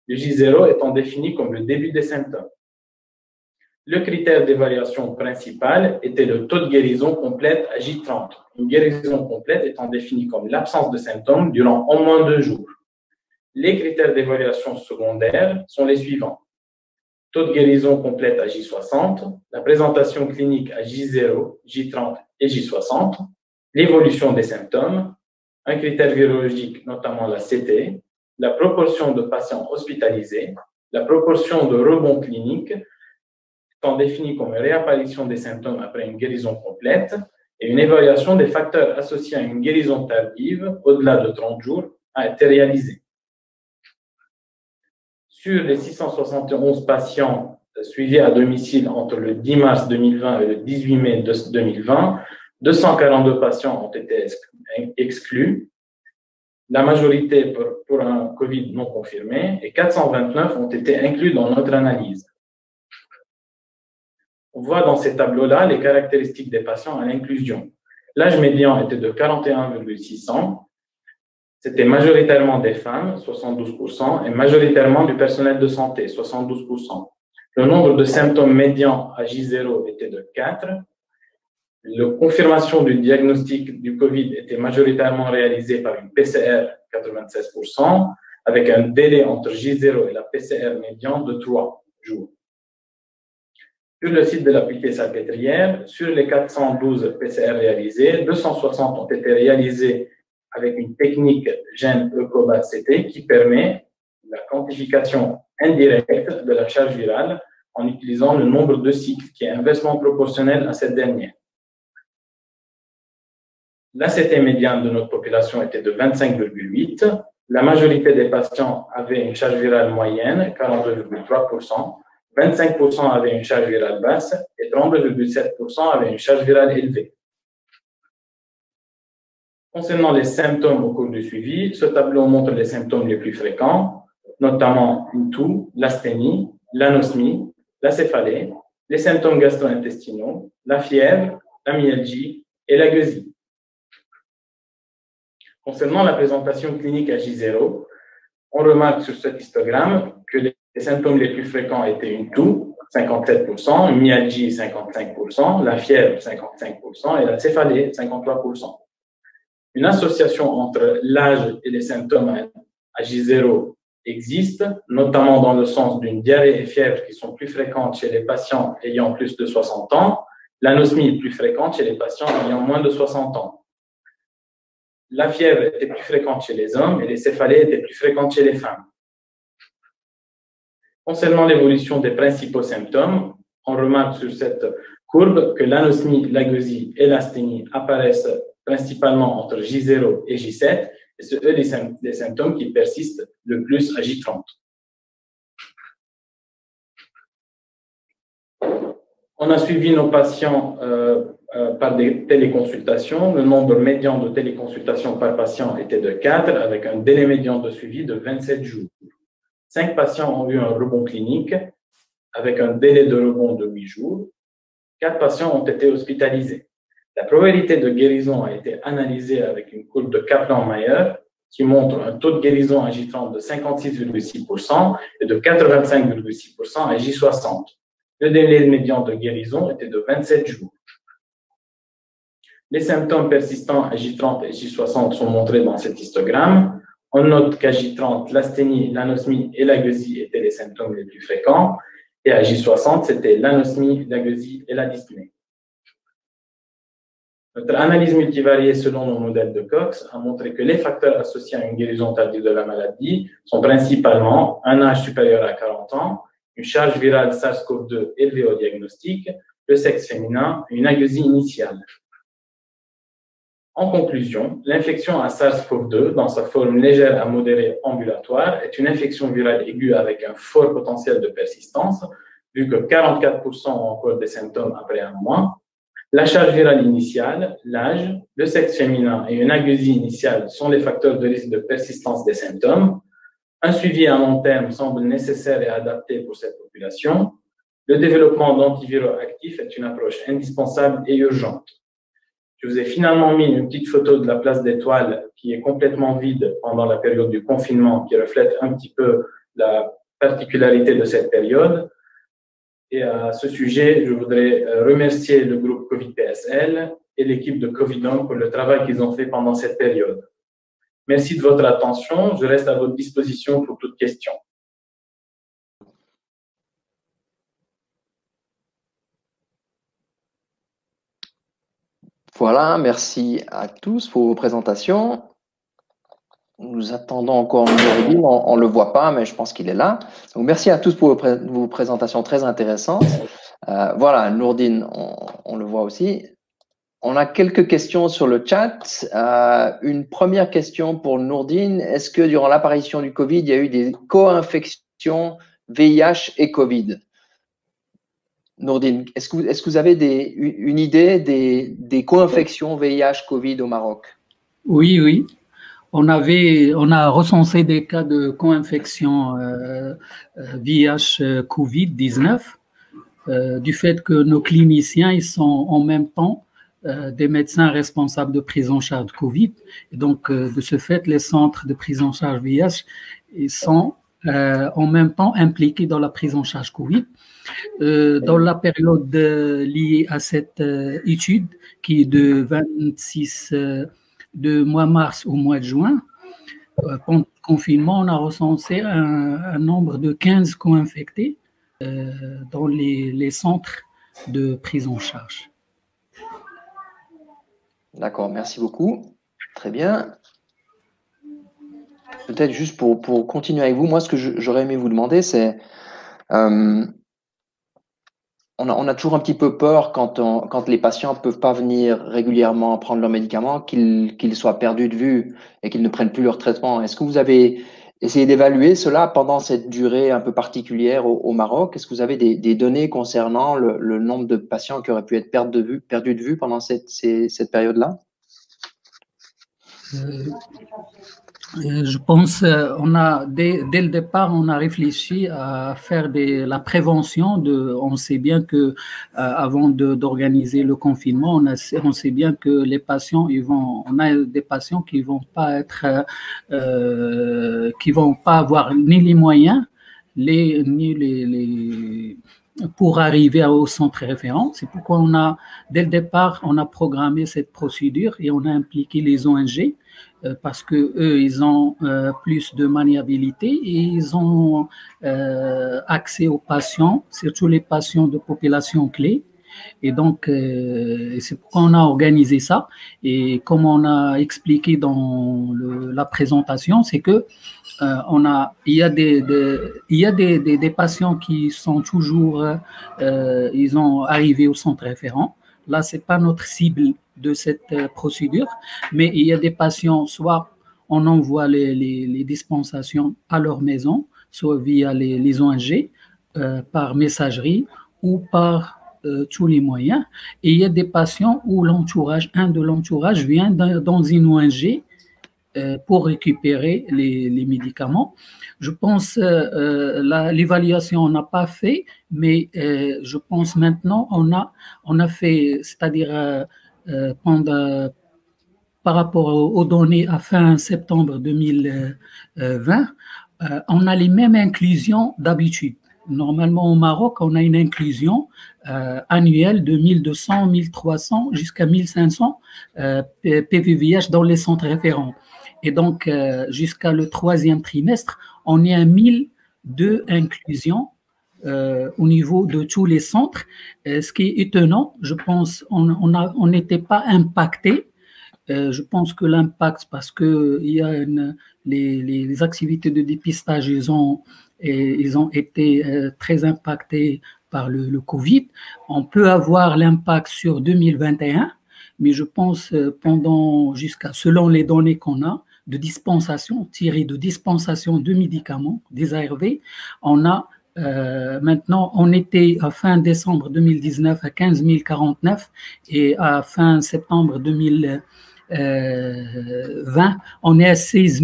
Le J0 étant défini comme le début des symptômes. Le critère d'évaluation principal était le taux de guérison complète à J30. Une guérison complète étant définie comme l'absence de symptômes durant au moins 2 jours. Les critères d'évaluation secondaires sont les suivants. Taux de guérison complète à J60, la présentation clinique à J0, J30 et J60, l'évolution des symptômes, un critère virologique, notamment la CT, la proportion de patients hospitalisés, la proportion de rebond clinique, étant définie comme une réapparition des symptômes après une guérison complète, et une évaluation des facteurs associés à une guérison tardive au-delà de 30 jours a été réalisée. Sur les 671 patients suivis à domicile entre le 10 mars 2020 et le 18 mai 2020, 242 patients ont été exclus, la majorité pour un Covid non confirmé, et 429 ont été inclus dans notre analyse. On voit dans ces tableaux-là les caractéristiques des patients à l'inclusion. L'âge médian était de 41,6 ans. C'était majoritairement des femmes, 72%, et majoritairement du personnel de santé, 72%. Le nombre de symptômes médians à J0 était de 4. La confirmation du diagnostic du Covid était majoritairement réalisée par une PCR, 96%, avec un délai entre J0 et la PCR médian de 3 jours. Sur le site de la Pitié-Salpêtrière, sur les 412 PCR réalisés, 260 ont été réalisés avec une technique gène-ECOBAT-CT qui permet la quantification indirecte de la charge virale en utilisant le nombre de cycles qui est inversement proportionnel à cette dernière. L'ACT médiane de notre population était de 25,8. La majorité des patients avaient une charge virale moyenne, 42,3%. 25% avaient une charge virale basse et 32,7% avaient une charge virale élevée. Concernant les symptômes au cours du suivi, ce tableau montre les symptômes les plus fréquents, notamment une toux, l'asthénie, l'anosmie, la céphalée, les symptômes gastro-intestinaux, la fièvre, la myalgie et la gueusie. Concernant la présentation clinique à J0, on remarque sur cet histogramme que les symptômes les plus fréquents étaient une toux, 57%, une myalgie, 55%, la fièvre, 55% et la céphalée, 53%. Une association entre l'âge et les symptômes à J0 existe, notamment dans le sens d'une diarrhée et fièvre qui sont plus fréquentes chez les patients ayant plus de 60 ans, l'anosmie est plus fréquente chez les patients ayant moins de 60 ans. La fièvre était plus fréquente chez les hommes et les céphalées étaient plus fréquentes chez les femmes. Concernant l'évolution des principaux symptômes, on remarque sur cette courbe que l'anosmie, la gueusie et l'asthénie apparaissent principalement entre J0 et J7, et c'est eux les symptômes qui persistent le plus à J30. On a suivi nos patients par des téléconsultations. Le nombre médian de téléconsultations par patient était de 4, avec un délai médian de suivi de 27 jours. 5 patients ont eu un rebond clinique, avec un délai de rebond de 8 jours. 4 patients ont été hospitalisés. La probabilité de guérison a été analysée avec une courbe de Kaplan-Meier qui montre un taux de guérison à J30 de 56,6% et de 85,6% à J60. Le délai médian de guérison était de 27 jours. Les symptômes persistants à J30 et J60 sont montrés dans cet histogramme. On note qu'à J30, l'asthénie, l'anosmie et la gueusie étaient les symptômes les plus fréquents, et à J60, c'était l'anosmie, la gueusie et la dyspnée. Notre analyse multivariée selon nos modèles de Cox a montré que les facteurs associés à une guérison tardive de la maladie sont principalement un âge supérieur à 40 ans, une charge virale SARS-CoV-2 élevée au diagnostic, le sexe féminin et une agueusie initiale. En conclusion, l'infection à SARS-CoV-2, dans sa forme légère à modérée ambulatoire, est une infection virale aiguë avec un fort potentiel de persistance, vu que 44% ont encore des symptômes après un mois. La charge virale initiale, l'âge, le sexe féminin et une agueusie initiale sont les facteurs de risque de persistance des symptômes. Un suivi à long terme semble nécessaire et adapté pour cette population. Le développement d'antiviraux actifs est une approche indispensable et urgente. Je vous ai finalement mis une petite photo de la place d'Étoile qui est complètement vide pendant la période du confinement, qui reflète un petit peu la particularité de cette période. Et à ce sujet, je voudrais remercier le groupe COVID-PSL et l'équipe de Covidom pour le travail qu'ils ont fait pendant cette période. Merci de votre attention. Je reste à votre disposition pour toute question. Voilà, merci à tous pour vos présentations. Nous attendons encore Nourdine, on ne le voit pas, mais je pense qu'il est là. Donc, merci à tous pour vos présentations très intéressantes. Voilà, Nourdine, on le voit aussi. On a quelques questions sur le chat. Une première question pour Nourdine. Est-ce que durant l'apparition du Covid, il y a eu des co-infections VIH et Covid? Nourdine, est-ce que vous avez une idée des co-infections VIH-Covid au Maroc? Oui. On a recensé des cas de co-infection VIH-Covid-19 du fait que nos cliniciens ils sont en même temps des médecins responsables de prise en charge Covid. Et donc, de ce fait, les centres de prise en charge VIH ils sont en même temps impliqués dans la prise en charge Covid. Dans la période liée à cette étude, qui est de 26 de mois mars au mois de juin, pendant le confinement, on a recensé un nombre de 15 co-infectés dans les centres de prise en charge. D'accord, merci beaucoup. Très bien. Peut-être juste pour continuer avec vous, moi, ce que j'aurais aimé vous demander, c'est, on a toujours un petit peu peur quand les patients ne peuvent pas venir régulièrement prendre leurs médicaments, qu'ils soient perdus de vue et qu'ils ne prennent plus leur traitement. Est-ce que vous avez essayé d'évaluer cela pendant cette durée un peu particulière au Maroc? Est-ce que vous avez des données concernant le nombre de patients qui auraient pu être perdus de vue pendant cette période-là? Je pense dès le départ, on a réfléchi à faire la prévention. On sait bien que avant d'organiser le confinement, on sait bien que les patients, on a des patients qui vont pas avoir ni les moyens, pour arriver au centre référent. C'est pourquoi dès le départ, on a programmé cette procédure et on a impliqué les ONG. Parce que eux, ils ont plus de maniabilité et ils ont accès aux patients, surtout les patients de population clé. Et donc, c'est pourquoi on a organisé ça. Et comme on a expliqué dans la présentation, c'est que il y a des patients qui sont toujours, ils ont arrivé au centre référent. Là, c'est pas notre cible de cette procédure, mais il y a des patients, soit on envoie les dispensations à leur maison, soit via les ONG, par messagerie ou par tous les moyens. Et il y a des patients où un de l'entourage vient dans une ONG pour récupérer les médicaments. Je pense l'évaluation on n'a pas fait, mais je pense maintenant on a fait, c'est-à-dire par rapport aux données à fin septembre 2020, on a les mêmes inclusions d'habitude. Normalement, au Maroc, on a une inclusion annuelle de 1200, 1300 jusqu'à 1500 PVVH dans les centres référents. Et donc, jusqu'à le 3e trimestre, on est à 1002 inclusions au niveau de tous les centres. Ce qui est étonnant, je pense, on n'était pas impacté. Je pense que l'impact, parce que il y a les activités de dépistage, ils ont été très impactés par le Covid. On peut avoir l'impact sur 2021, mais je pense selon les données qu'on a, tirées de dispensation de médicaments, des ARV, on a maintenant, on était à fin décembre 2019 à 15 049 et à fin septembre 2020, on est à 16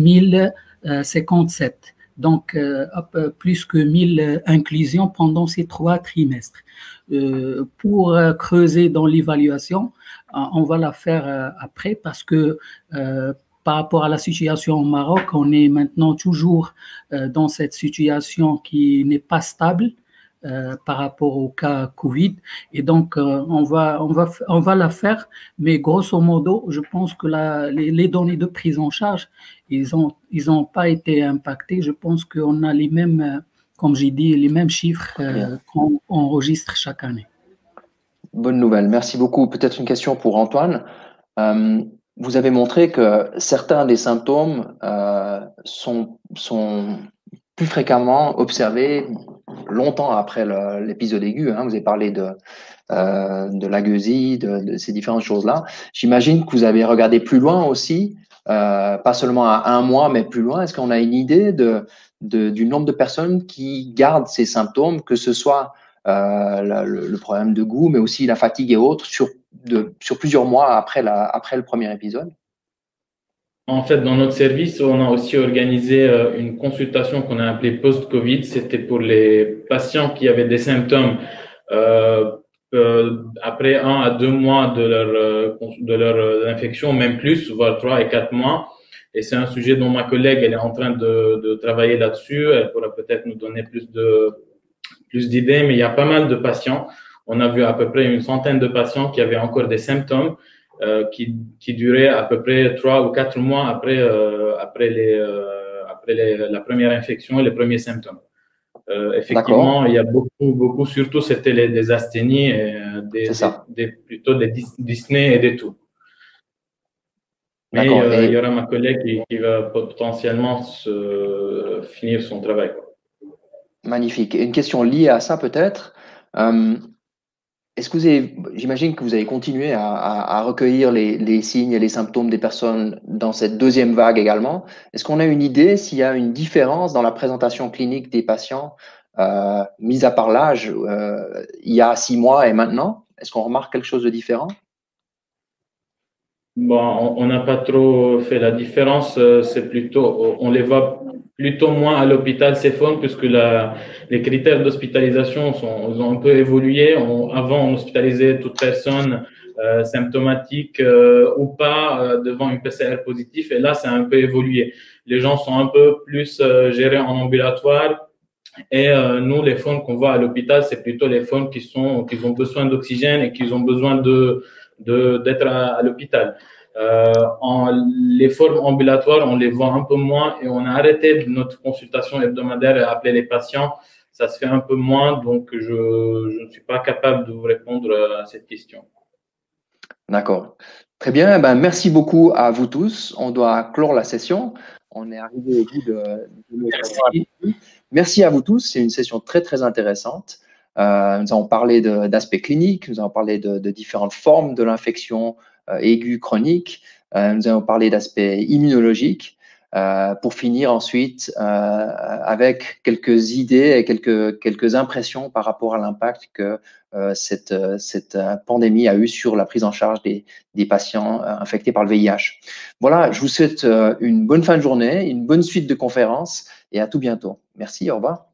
057. Donc, plus que 1000 inclusions pendant ces 3 trimestres. Pour creuser dans l'évaluation, on va la faire après parce que par rapport à la situation au Maroc, on est maintenant toujours dans cette situation qui n'est pas stable par rapport au cas Covid. Et donc, on va la faire, mais grosso modo, je pense que les données de prise en charge, ils ont pas été impactés. Je pense qu'on a les mêmes, comme j'ai dit, les mêmes chiffres qu'on enregistre chaque année. Bonne nouvelle. Merci beaucoup. Peut-être une question pour Antoine. Vous avez montré que certains des symptômes sont plus fréquemment observés longtemps après l'épisode aigu. Hein. Vous avez parlé de la gueusie, de ces différentes choses-là. J'imagine que vous avez regardé plus loin aussi, pas seulement à 1 mois, mais plus loin. Est-ce qu'on a une idée du nombre de personnes qui gardent ces symptômes, que ce soit le problème de goût, mais aussi la fatigue et autres, sur plusieurs mois après le premier épisode? En fait, dans notre service, on a aussi organisé une consultation qu'on a appelée post-Covid. C'était pour les patients qui avaient des symptômes après 1 à 2 mois de leur infection, même plus, voire 3 et 4 mois. Et c'est un sujet dont ma collègue, elle est en train de travailler là-dessus. Elle pourra peut-être nous donner plus d'idées, mais il y a pas mal de patients. On a vu à peu près une centaine de patients qui avaient encore des symptômes qui duraient à peu près 3 ou 4 mois après la première infection et les premiers symptômes. Effectivement, il y a beaucoup, surtout c'était des asthénies, et plutôt des dyspnées et des tout. Mais il y aura ma collègue qui va potentiellement finir son travail. Magnifique. Une question liée à ça peut-être. Est-ce que j'imagine que vous avez continué à recueillir les signes et les symptômes des personnes dans cette deuxième vague également. Est-ce qu'on a une idée s'il y a une différence dans la présentation clinique des patients, mis à part l'âge, il y a 6 mois et maintenant? Est-ce qu'on remarque quelque chose de différent? Bon, on n'a pas trop fait la différence. C'est plutôt, on les voit plutôt moins à l'hôpital, ces formes, puisque les critères d'hospitalisation ont un peu évolué. Avant, on hospitalisait toute personne symptomatique ou pas devant une PCR positive, et là, ça a un peu évolué. Les gens sont un peu plus gérés en ambulatoire, et nous, les formes qu'on voit à l'hôpital, c'est plutôt les formes qui ont besoin d'oxygène et qui ont besoin d'être à l'hôpital. Les formes ambulatoires, on les voit un peu moins, et on a arrêté notre consultation hebdomadaire et appelé les patients. Ça se fait un peu moins, donc je ne suis pas capable de vous répondre à cette question. D'accord. Très bien. Ben, merci beaucoup à vous tous. On doit clore la session. On est arrivé au bout de notre... Merci à vous tous. C'est une session très, très intéressante. Nous avons parlé d'aspects cliniques, nous avons parlé de différentes formes de l'infection aiguë chronique, nous avons parlé d'aspects immunologiques, pour finir ensuite avec quelques idées et quelques impressions par rapport à l'impact que cette pandémie a eu sur la prise en charge des patients infectés par le VIH. Voilà, je vous souhaite une bonne fin de journée, une bonne suite de conférences et à tout bientôt. Merci, au revoir.